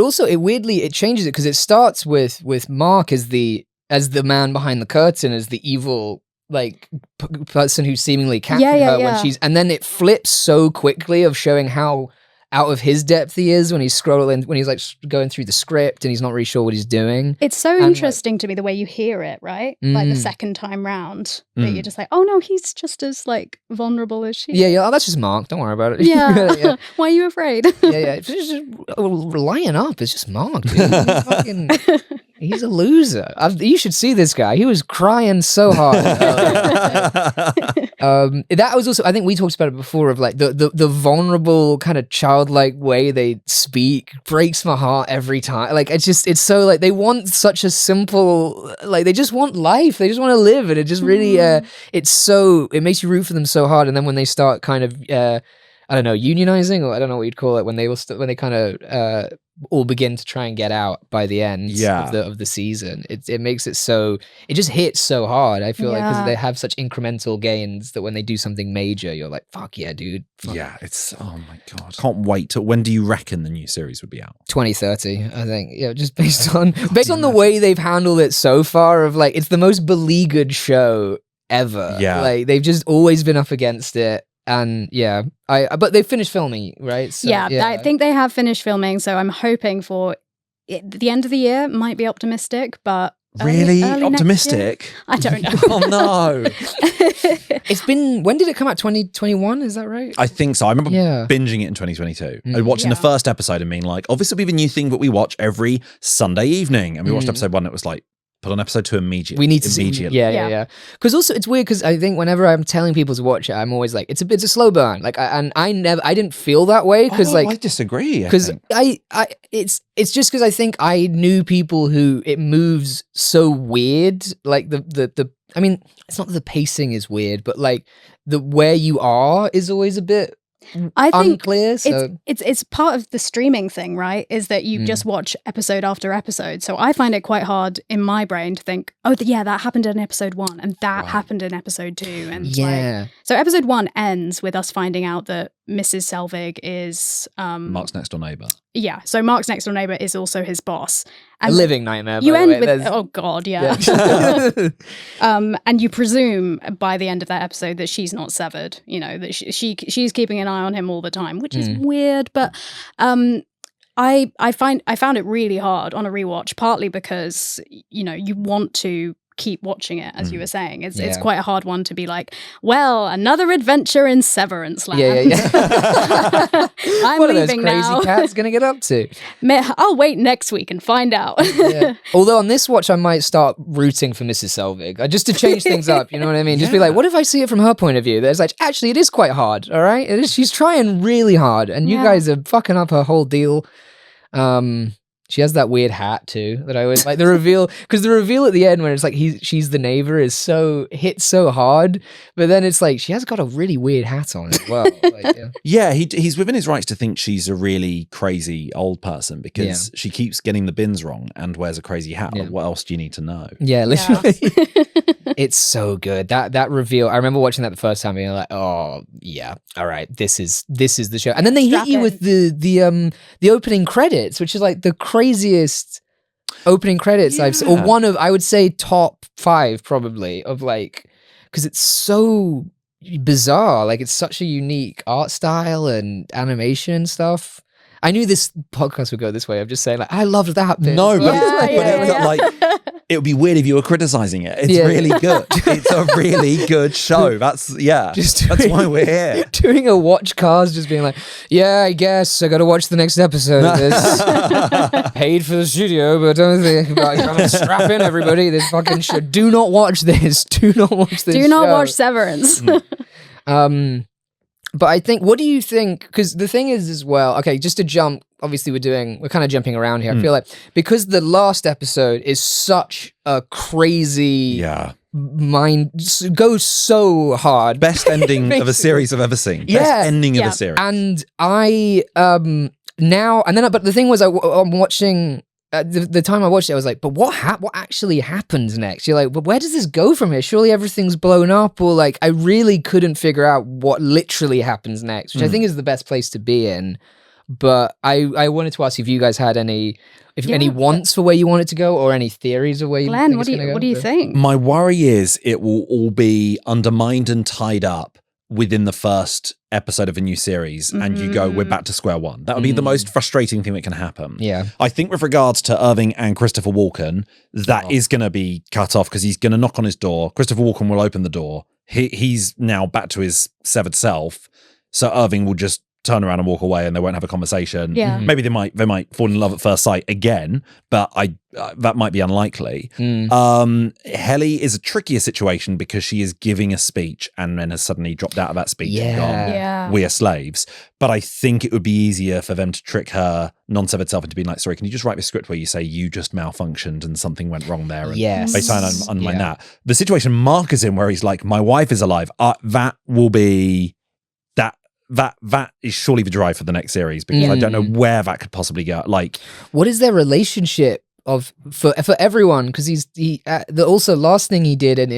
A: also, it changes it because it starts with Mark as the man behind the curtain, as the evil like person who seemingly captured her when she's, and then it flips so quickly of showing how out of his depth he is when he's scrolling, when he's like going through the script and he's not really sure what he's doing.
B: It's so interesting to me the way you hear it, right? Like the second time round, that you're just like, oh no, he's just as like vulnerable as she.
A: Yeah, oh, that's just Mark. Don't worry about it.
B: Yeah. Why are you afraid?
A: yeah. It's just lighten up. It's just Mark. Dude. He's a loser. You should see this guy. He was crying so hard. That was also, I think we talked about it before, of like the vulnerable kind of childlike way they speak breaks my heart every time. Like it's so like they want such a simple, like they just want life. They just want to live, and it just really it makes you root for them so hard. And then when they start kind of I don't know, unionizing, or I don't know what you'd call it, when they kind of all begin to try and get out by the end of the season. It makes it so, it just hits so hard. I feel like because they have such incremental gains that when they do something major, you're like, fuck yeah, dude. Fuck.
C: Yeah, it's, oh my God. Can't wait till, when do you reckon the new series would be out?
A: 2030, I think. Yeah, just based on the way they've handled it so far, of like, it's the most beleaguered show ever. Yeah. Like they've just always been up against it. And yeah, but they finished filming, right? So,
B: yeah, I think they have finished filming. So I'm hoping for the end of the year. Might be optimistic, but
C: really early optimistic.
B: I don't know.
C: Oh no!
A: It's been, when did it come out? 2021? Is that right?
C: I think so. I remember binging it in 2022 and watching the first episode and being like, "Oh, this will be the new thing that we watch every Sunday evening." And we watched episode 1. It was like, put on episode 2 immediately.
A: We need to see. Yeah. Because also it's weird because I think whenever I'm telling people to watch it, I'm always like, it's a slow burn. Like I didn't feel that way because I
C: disagree.
A: Because it's just because I think I knew people who it moves so weird. Like the I mean, it's not that the pacing is weird, but like the where you are is always a bit. I think unclear, so.
B: it's part of the streaming thing, right? Is that you just watch episode after episode. So I find it quite hard in my brain to think, oh yeah, that happened in episode 1 and that happened in episode 2, and so episode 1 ends with us finding out that Mrs. Selvig is
C: Mark's next door neighbor.
B: Yeah, so Mark's next door neighbor is also his boss.
A: And a living nightmare.
B: You end with, oh god, yeah. And you presume by the end of that episode that she's not severed. You know, that she's keeping an eye on him all the time, which is weird. But I found it really hard on a rewatch, partly because you know you want to keep watching it, as you were saying. It's quite a hard one to be like, well, another adventure in Severance land. I'm
A: what
B: leaving
A: are those crazy cats gonna get up to?
B: I'll wait next week and find out.
A: Although on this watch I might start rooting for Mrs. Selvig, just to change things up, you know what I mean? Just be like, what if I see it from her point of view? There's like, actually it is quite hard, all right? It is, she's trying really hard and you guys are fucking up her whole deal. She has that weird hat too that I always like. The reveal, because the reveal at the end when it's like she's the neighbor is hit so hard, but then it's like she has got a really weird hat on as well. Like,
C: he's within his rights to think she's a really crazy old person because she keeps getting the bins wrong and wears a crazy hat. Like, what else do you need to know?
A: Yeah, literally. It's so good. That reveal. I remember watching that the first time and being like, oh yeah, all right, this is the show. And then they hit you with the opening credits, which is like the craziest opening credits I've seen, or one of, I would say, top 5 probably, of like, because it's so bizarre. Like it's such a unique art style and animation stuff. I knew this podcast would go this way. I'm just saying, like, I loved that bit.
C: No, but it would be weird if you were criticizing it. It's really good. It's a really good show. That's why we're here.
A: Doing a watchcast, just being like, yeah, I guess I got to watch the next episode of this. Paid for the studio, but don't think about strap in, everybody. This fucking show. Do not watch this. Do not watch this.
B: Do not watch Severance.
A: But I think, what do you think? Because the thing is as well, okay, just to jump, obviously we're kind of jumping around here. I feel like because the last episode is such a crazy goes so hard.
C: Best ending of a series I've ever seen. Best ending of a series.
A: And I, now, and then, but the thing was, I'm watching... the time I watched it, I was like, but what actually happens next? You're like, but where does this go from here? Surely everything's blown up, or like, I really couldn't figure out what literally happens next, which I think is the best place to be in. But I wanted to ask if you guys had any wants for where you want it to go, or any theories of where you think it's going to go.
B: What do you think?
C: My worry is it will all be undermined and tied up within the first episode of a new series and you go, we're back to square one. That would be the most frustrating thing that can happen.
A: Yeah.
C: I think with regards to Irving and Christopher Walken, that is going to be cut off because he's going to knock on his door. Christopher Walken will open the door. He's now back to his severed self. So Irving will just turn around and walk away and they won't have a conversation.
B: Yeah.
C: Maybe they might fall in love at first sight again, but that might be unlikely. Helly is a trickier situation because she is giving a speech and then has suddenly dropped out of that speech and gone, we are slaves. But I think it would be easier for them to trick her non-severed self into being like, sorry, can you just write me a script where you say you just malfunctioned and something went wrong there? And they sign on that. The situation Mark is in where he's like, my wife is alive. That will be... That is surely the drive for the next series because I don't know where that could possibly go. Like,
A: what is their relationship for everyone? Because the also last thing he did in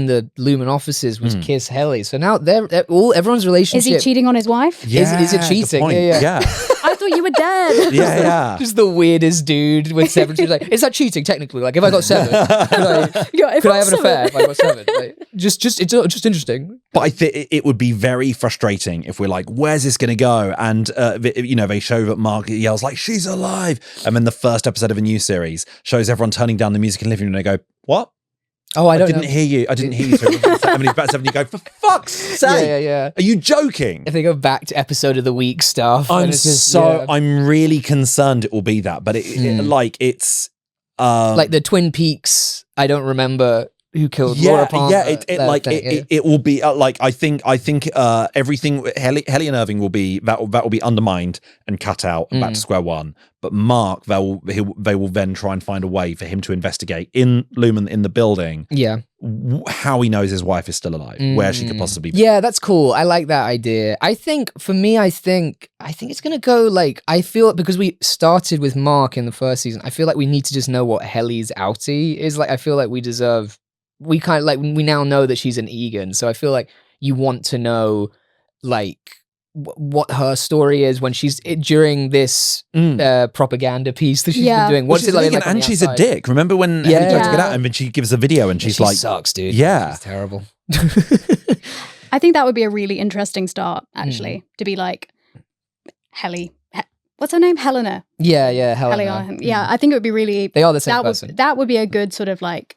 A: the Lumen offices was kiss Helly. So now everyone's relationship.
B: Is he cheating on his wife?
C: Yeah,
A: is it cheating?
C: Yeah.
B: I thought you were dead.
C: Yeah.
A: Just the weirdest dude with seven. He's like, is that cheating technically? Like, if I got seven, could I have an affair if I got seven? Like, it's just interesting.
C: But I think it would be very frustrating if we're like, where's this going to go? And they show that Mark yells like, she's alive, and then the first episode of a new series shows everyone turning down the music in the living room and they go, what?
A: Oh, I
C: didn't hear you. I didn't hear you. And he's about 7, you go, for fuck's sake.
A: Yeah.
C: Are you joking?
A: If they go back to episode of the week stuff.
C: I'm really concerned it will be that. But it's
A: like the Twin Peaks, I don't remember who killed Laura Palmer.
C: Yeah, it will be like I think everything Helly and Irving will be that will be undermined and cut out and back to square one. But Mark, they will then try and find a way for him to investigate in Lumen in the building.
A: Yeah,
C: how he knows his wife is still alive, where she could possibly be.
A: Yeah, that's cool. I like that idea. I think for me, I think it's gonna go like, I feel because we started with Mark in the first season. I feel like we need to just know what Helly's outie is. Like, I feel like we now know that she's an Egan, so I feel like you want to know like what her story is when she's during this propaganda piece that she's been doing. What's it like?
C: And she's a dick. Remember when Helly tried to get out and then she gives a video and she's like,
A: sucks, dude.
C: Yeah,
A: she's terrible.
B: I think that would be a really interesting start, actually, to be like Helly. What's her name? Helena.
A: Yeah, Helena.
B: Yeah, I think it would be really.
A: They are the same person.
B: That would be a good sort of like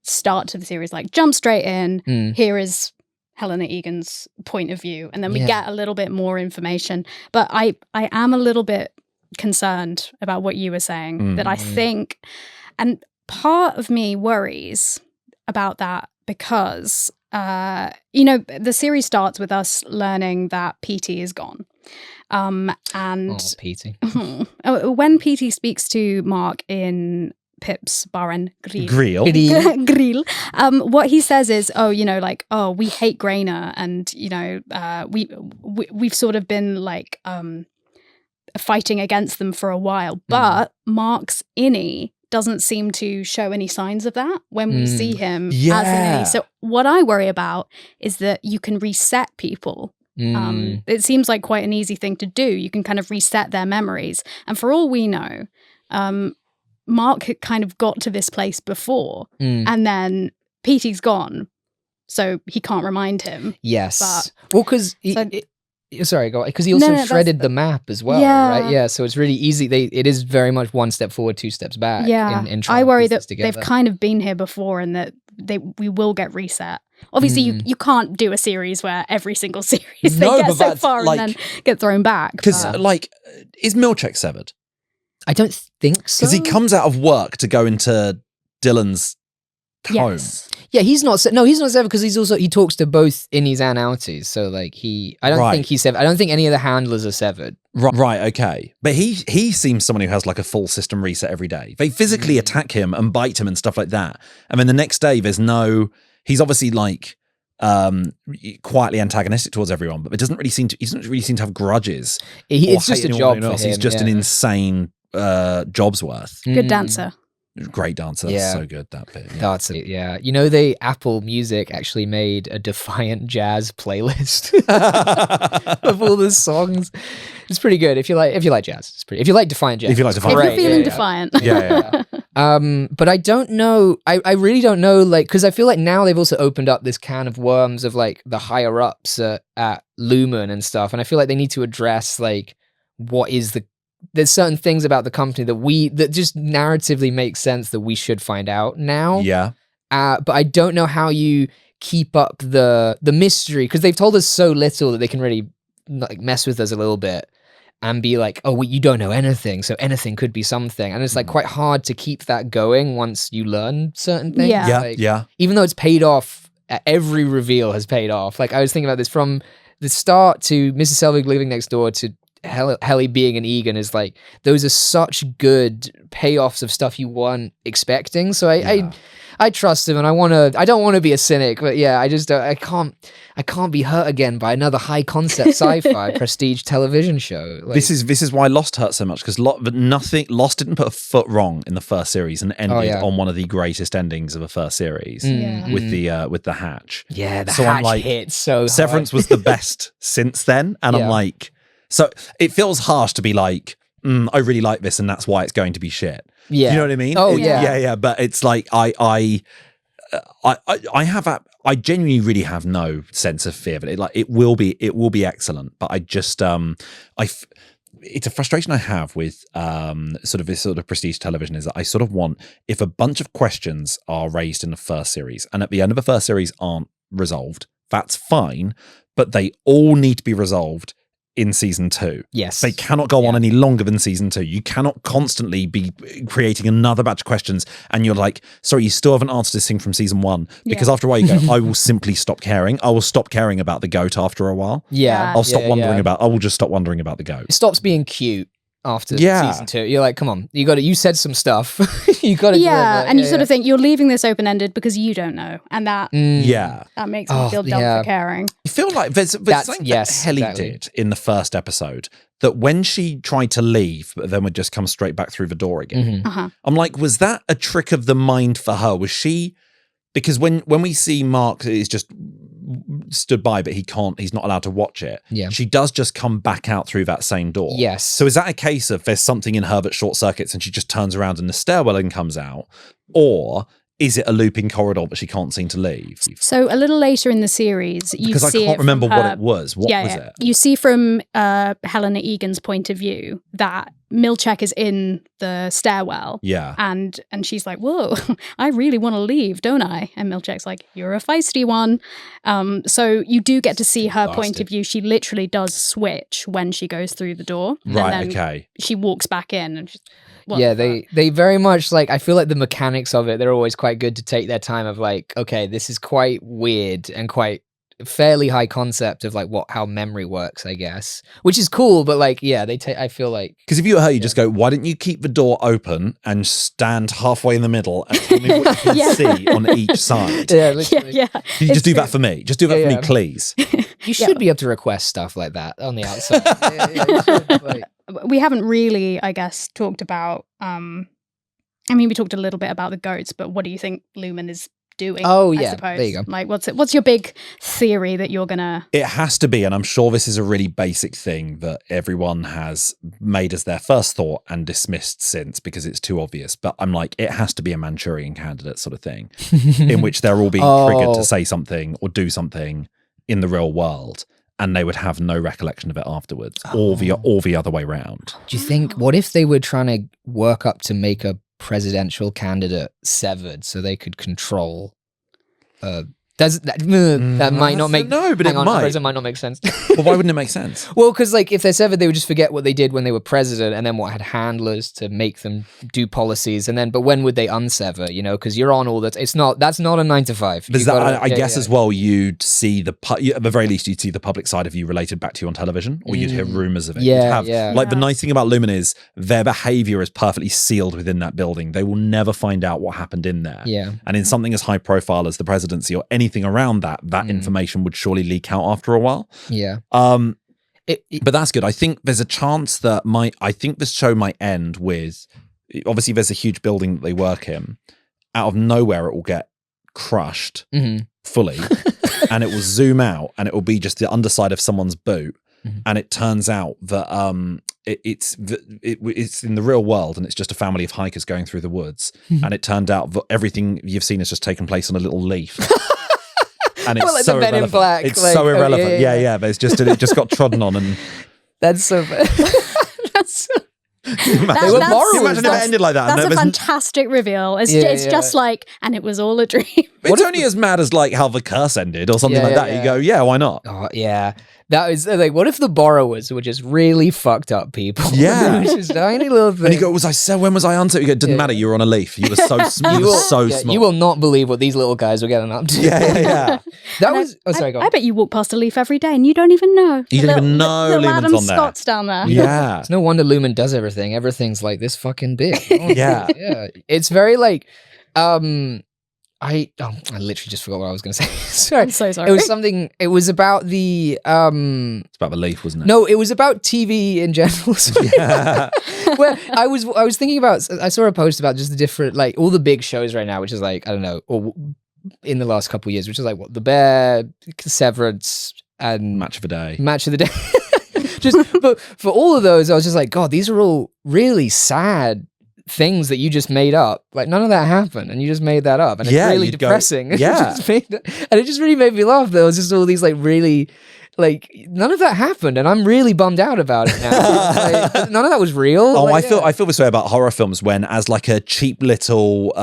B: start to the series, like jump straight in. Here is Helena Egan's point of view, and then we get a little bit more information. But I am a little bit concerned about what you were saying, that I think, and part of me worries about that because the series starts with us learning that PT is gone. And
A: PT.
B: When PT speaks to Mark in Pip's Bar and Grill. What he says is, we hate Grainer, and we've sort of been like fighting against them for a while. But Mark's Innie doesn't seem to show any signs of that when we see him as an Innie. So what I worry about is that you can reset people. It seems like quite an easy thing to do. You can kind of reset their memories, and for all we know, Mark had kind of got to this place before, and then PT's gone, so he can't remind him.
A: Yes, because because he also shredded the map as well, right? Yeah, so it's really easy. It is very much one step forward, two steps back.
B: Yeah,
A: in
B: I worry that they've kind of been here before, and that we will get reset. Obviously, you can't do a series where every single series they get so far and then get thrown back.
C: Because is Milchek severed?
A: I don't think so.
C: Because he comes out of work to go into Dylan's home.
B: Yes.
A: Yeah, he's not severed because he talks to both Innies and Outies. So I don't think he's severed. I don't think any of the handlers are severed.
C: Right, okay. But he seems someone who has like a full system reset every day. They physically attack him and bite him and stuff like that. And then the next day he's obviously like quietly antagonistic towards everyone, but he doesn't really seem to have grudges.
A: It's just a job for him.
C: He's just an insane job's worth.
B: Good dancer.
C: Great dancer. That's so good, that bit. Yeah.
A: That's it, yeah. Apple Music actually made a Defiant Jazz playlist of all the songs. It's pretty good. If you like jazz, it's pretty. If you like Defiant Jazz.
C: If you're feeling
B: defiant.
C: Yeah.
A: But I don't know. I really don't know, like, because I feel like now they've also opened up this can of worms of like the higher ups at Lumen and stuff, and I feel like they need to address like what is there's certain things about the company that just narratively make sense that we should find out now.
C: Yeah.
A: But I don't know how you keep up the mystery, because they've told us so little that they can really like mess with us a little bit and be like, oh, you don't know anything, so anything could be something. And it's like quite hard to keep that going once you learn certain things.
B: Yeah.
A: Like, even though it's paid off, every reveal has paid off. Like, I was thinking about this from the start to Mrs. Selvig living next door to Helly being an Egan, is like, those are such good payoffs of stuff you weren't expecting. So I trust him, and I don't want to be a cynic, but yeah, I just I can't be hurt again by another high concept sci-fi prestige television show. Like, this
C: is why Lost hurt so much, because Lost didn't put a foot wrong in the first series and ended on one of the greatest endings of a first series with the hatch.
A: Yeah, the hatch hit so hard.
C: Severance was the best since then, and I'm like, so it feels harsh to be like, I really like this, and that's why it's going to be shit. Yeah, you know what I mean?
A: Oh yeah.
C: But it's like I genuinely really have no sense of fear of it. Like it will be excellent, but I just it's a frustration I have with sort of prestige television, is that I sort of want, if a bunch of questions are raised in the first series and at the end of the first series aren't resolved, that's fine, but they all need to be resolved in season 2.
A: Yes.
C: They cannot go on any longer than season 2. You cannot constantly be creating another batch of questions and you're like, sorry, you still haven't answered this thing from season 1. Because after a while you go, I will simply stop caring. I will stop caring about the goat after a while.
A: Yeah.
C: I'll stop wondering about, I will just stop wondering about the goat.
A: It stops being cute after season 2. You're like, come on, you said some stuff. You got to deliver.
B: And you sort of think you're leaving this open-ended because you don't know. And that that makes me feel dumb for caring.
C: I feel like there's something that Helly did in the first episode, that when she tried to leave, but then would just come straight back through the door again. I'm like, was that a trick of the mind for her? Was she, because when we see Mark is just stood by, but he's not allowed to watch it. Yeah. She does just come back out through that same door.
A: Yes.
C: So is that a case of there's something in her that short circuits and she just turns around in the stairwell and comes out? Or is it a looping corridor that she can't seem to leave?
B: So a little later in the series,
C: because I can't remember what it was. What was it?
B: You see from Helena Egan's point of view that Milchek is in the stairwell.
C: Yeah.
B: And she's like, whoa, I really want to leave, don't I? And Milchek's like, you're a feisty one. So you do get to see her point of view. She literally does switch when she goes through the door.
C: Right,
B: and then she walks back in and she's,
A: they very much, like, I feel like the mechanics of it, they're always quite good to take their time of like, okay, this is quite weird and quite fairly high concept of like how memory works, I guess, which is cool, but like, I feel like,
C: because if you were her, you just go, why don't you keep the door open and stand halfway in the middle and tell me what you can see on each side?
B: Can
C: you just do that for me? Just do that for me, please.
A: You should be able to request stuff like that on the outside.
B: We haven't really, I guess, talked about, we talked a little bit about the goats, but what do you think Lumen is doing?
A: Oh,
B: I suppose. There you go. Like, what's your big theory that you're gonna...
C: It has to be, and I'm sure this is a really basic thing that everyone has made as their first thought and dismissed since because it's too obvious, but I'm like, it has to be a Manchurian Candidate sort of thing, in which they're all being triggered to say something or do something in the real world, and they would have no recollection of it afterwards, or the other way around.
A: Do you think, what if they were trying to work up to make a presidential candidate severed so they could control that might not make it might not make sense.
C: Well, why wouldn't it make sense?
A: Well, because like if they're severed, they would just forget what they did when they were president, and then what had handlers to make them do policies, and then but when would they unsever? You know, because you're on all that. That's not a 9 to 5.
C: I guess as well, you'd see at the very least you'd see the public side of you related back to you on television, or you'd hear rumors of it. The nice thing about Lumen is their behavior is perfectly sealed within that building. They will never find out what happened in there.
A: Yeah,
C: and in something as high profile as the presidency or anything around that information would surely leak out after a while.
A: Yeah.
C: But that's good. I think there's a chance that I think this show might end with, obviously there's a huge building that they work in. Out of nowhere, it will get crushed fully and it will zoom out and it will be just the underside of someone's boot. And it turns out that it's in the real world, and it's just a family of hikers going through the woods, and it turned out that everything you've seen has just taken place on a little leaf. And it's
A: like
C: so
A: the Men in
C: irrelevant.
A: Black,
C: It's
A: like,
C: so irrelevant.
A: yeah.
C: But it just got trodden on, and
A: that's so bad. That's so...
C: Imagine if it ended like that.
B: That's
C: and
B: a fantastic reveal. It's just like, and it was all a dream.
C: It's only as mad as like how the curse ended or something like that. You go, yeah, why not?
A: Oh, yeah. That is like, what if the borrowers were just really fucked up people?
C: Yeah.
A: Just tiny little thing.
C: And you go, when was I onto it? You go, it didn't matter. You were on a leaf. You were so small. Small.
A: You will not believe what these little guys were getting up to.
C: Yeah.
A: Sorry, go on.
B: I bet you walk past a leaf every day and you don't even know.
C: You don't even know
B: little
C: Lumen's
B: Adam
C: on there.
B: Scott's down there.
C: Yeah.
A: It's no wonder Lumen does everything. Everything's like this fucking big.
C: Yeah.
A: It's very like, I literally just forgot what I was going to say. Sorry.
B: I'm so sorry.
A: It was something. It was about the.
C: It's about the leaf, wasn't it?
A: No, it was about TV in general.
C: Yeah.
A: Where I was thinking about. I saw a post about just the different, like all the big shows right now, which is like, I don't know, or in the last couple of years, which is like what, The Bear, Severance, and
C: Match of the Day.
A: But for all of those, I was just like, God, these are all really sad things that you just made up. Like none of that happened, and you just made that up, and it's really depressing.
C: And
A: it just really made me laugh. There was just all these like really, like none of that happened, and I'm really bummed out about it now. Like, none of that was real.
C: Oh, I feel this way about horror films when, as like a cheap little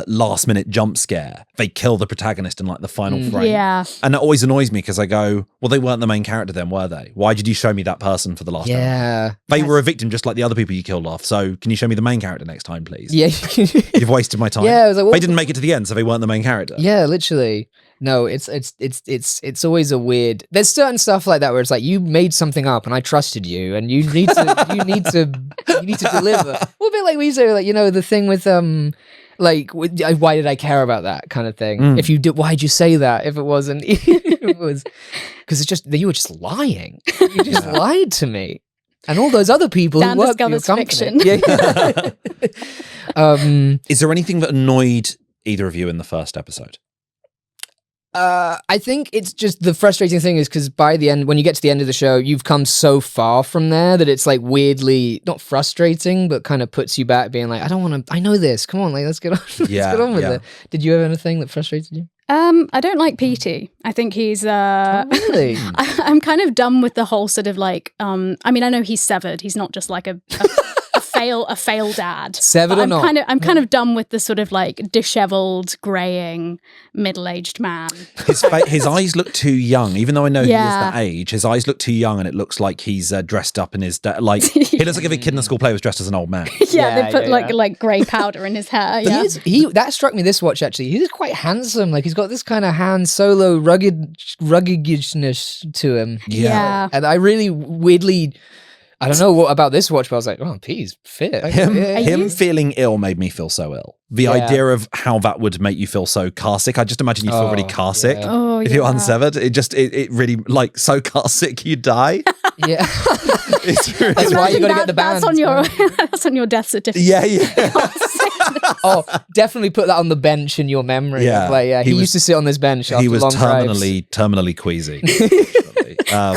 C: last minute jump scare, they kill the protagonist in like the final frame.
B: Yeah,
C: and that always annoys me because I go, well, they weren't the main character then, were they? Why did you show me that person for the last time? They were a victim just like the other people you killed off. So can you show me the main character next time, please?
A: Yeah,
C: you've wasted my time.
A: Yeah, I was like,
C: they didn't make it to the end, so they weren't the main character.
A: Yeah, literally. No, it's always a weird. There's certain stuff like that where it's like you made something up and I trusted you, and you need to deliver. Well, a bit like we say, like the thing with why did I care about that kind of thing? If you did, why'd you say that? If it wasn't, it was because it's just you were just lying. You just lied to me. And all those other people who work for your company.
B: Fiction.
C: Is there anything that annoyed either of you in the first episode?
A: I think it's just the frustrating thing is because by the end, when you get to the end of the show, you've come so far from there that it's like weirdly not frustrating, but kind of puts you back, being like, I don't want to. I know this. Come on, like let's get on. Let's get on with it. Did you have anything that frustrated you?
B: I don't like Petey. I think he's
A: really.
B: I'm kind of done with the whole sort of like. I mean, I know he's severed. He's not just like a fail dad.
A: Severed or not?
B: I'm kind of done with the sort of like disheveled, graying, middle-aged man.
C: His eyes look too young, even though I know he is that age. His eyes look too young, and it looks like he's dressed up in his like. He looks like if a kid in the school play was dressed as an old man.
B: They put like grey powder in his hair.
A: That struck me this watch actually. He's quite handsome. Like he's got this kind of Han Solo ruggedness to him.
B: Yeah,
A: and I really weirdly. I don't know what about this watch, but I was like, oh, he's fit.
C: Him feeling ill made me feel so ill. The idea of how that would make you feel so car sick. I just imagine you feel really car sick if you're unsevered. It really like so car sick you die.
A: Yeah.
C: Really
A: that's why you got to get the band.
B: That's on your death certificate.
C: Yeah.
A: Oh, definitely put that on the bench in your memory.
C: Yeah.
A: He used to sit on this bench after
C: he was
A: long drives.
C: terminally queasy.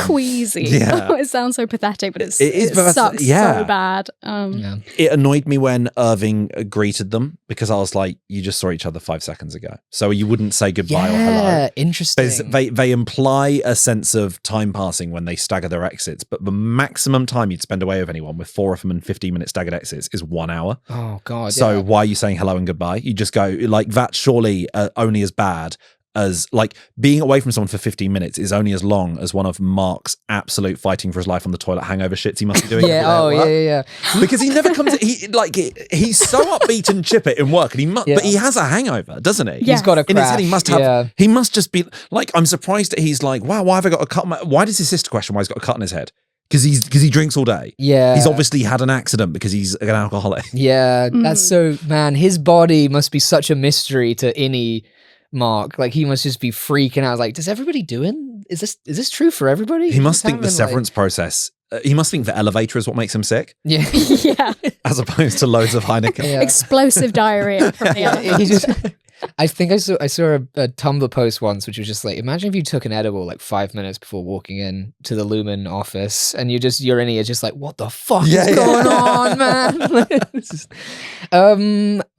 B: Queasy.
C: Yeah.
B: Oh, it sounds so pathetic, but it sucks so bad.
C: It annoyed me when Irving greeted them because I was like, you just saw each other 5 seconds ago. So you wouldn't say goodbye or hello.
A: Interesting.
C: They imply a sense of time passing when they stagger their exits, but the maximum time you'd spend away with anyone with 4 of them and 15-minute staggered exits is 1 hour.
A: Oh, God.
C: So why are you saying hello and goodbye? You just go, like, that's surely only as bad as, like, being away from someone for 15 minutes is only as long as one of Mark's absolute fighting for his life on the toilet hangover shits he must be doing.
A: Yeah.
C: Because he never comes, he's so upbeat and chipper in work, and but he has a hangover, doesn't he?
B: Yeah.
A: He's got a crash.
C: In his head, he must have, he must just be, like, I'm surprised that he's like, wow, why have I got a cut? Why does his sister question why he's got a cut in his head? Because he drinks all day.
A: Yeah.
C: He's obviously had an accident because he's an alcoholic. Yeah.
A: That's so, man, his body must be such a mystery to Innie Mark. Like, he must just be freaking out. Like, does everybody is this true for everybody?
C: He must think the severance process, he must think the elevator is what makes him sick.
A: Yeah.
B: Yeah.
C: As opposed to loads of Heineken.
B: Explosive diarrhea from the elevator.
A: I think I saw a Tumblr post once, which was just like, imagine if you took an edible like 5 minutes before walking in to the Lumen office, and your Innie is just like, what the fuck is going on, man?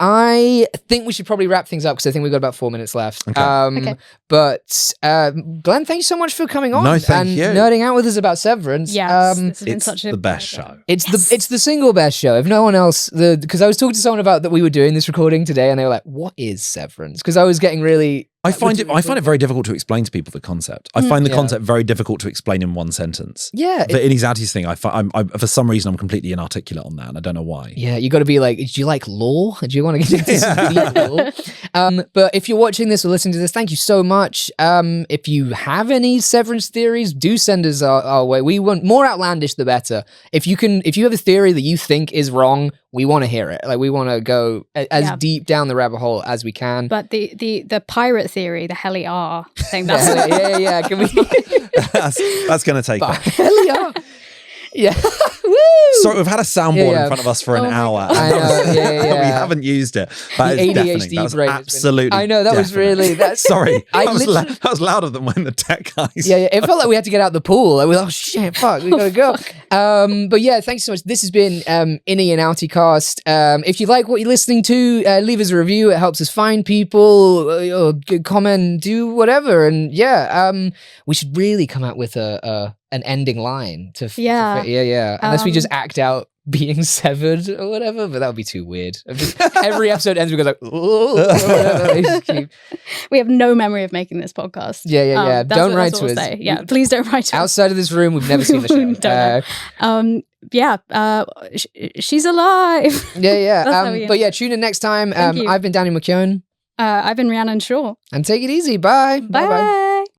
A: I think we should probably wrap things up because I think we've got about 4 minutes left. Okay. But Glenn, thank you so much for coming on and nerding out with us about Severance.
B: Yes, this has been
C: it's
B: such
C: the best show.
A: It's the single best show. If no one else, because I was talking to someone about that we were doing this recording today, and they were like, "What is Severance?" Because I was getting really.
C: I find it very difficult to explain to people the concept. I find the concept very difficult to explain in one sentence.
A: Yeah,
C: the Innie's Outies thing. I for some reason I'm completely inarticulate on that, and I don't know why.
A: Yeah, you got to be like, do you like law? Do you want to get into law? But if you're watching this or listening to this, thank you so much. If you have any Severance theories, do send us our way. We want more outlandish, the better. If you have a theory that you think is wrong, we want to hear it. Like, we want to go as deep down the rabbit hole as we can.
B: But the pirate theory, the Helly thing. That's
A: yeah. Can we?
C: that's going to take it.
A: Helly Yeah.
C: Sorry, we've had a soundboard in front of us for an hour.
A: I know, yeah.
C: We haven't used it. That is deafening. That was absolutely
A: I know, that was really...
C: Sorry, that was louder than when the tech guys...
A: Yeah, it felt like we had to get out the pool. Like, oh, shit, fuck, we gotta go. But yeah, thanks so much. This has been Innie and Outie cast. If you like what you're listening to, leave us a review. It helps us find people, or comment, do whatever. And yeah, we should really come out with an ending line to unless we just act out being severed or whatever, but that would be too weird. Every episode ends because like
B: we have no memory of making this podcast.
A: Don't write to us.
B: Yeah, please don't write to us.
A: Outside of this room, we've never seen the
B: show. She's alive.
A: But yeah, tune in next time. I've been Danny McKeown.
B: I've been Rhiannon Shaw.
A: And take it easy. Bye.
B: Bye.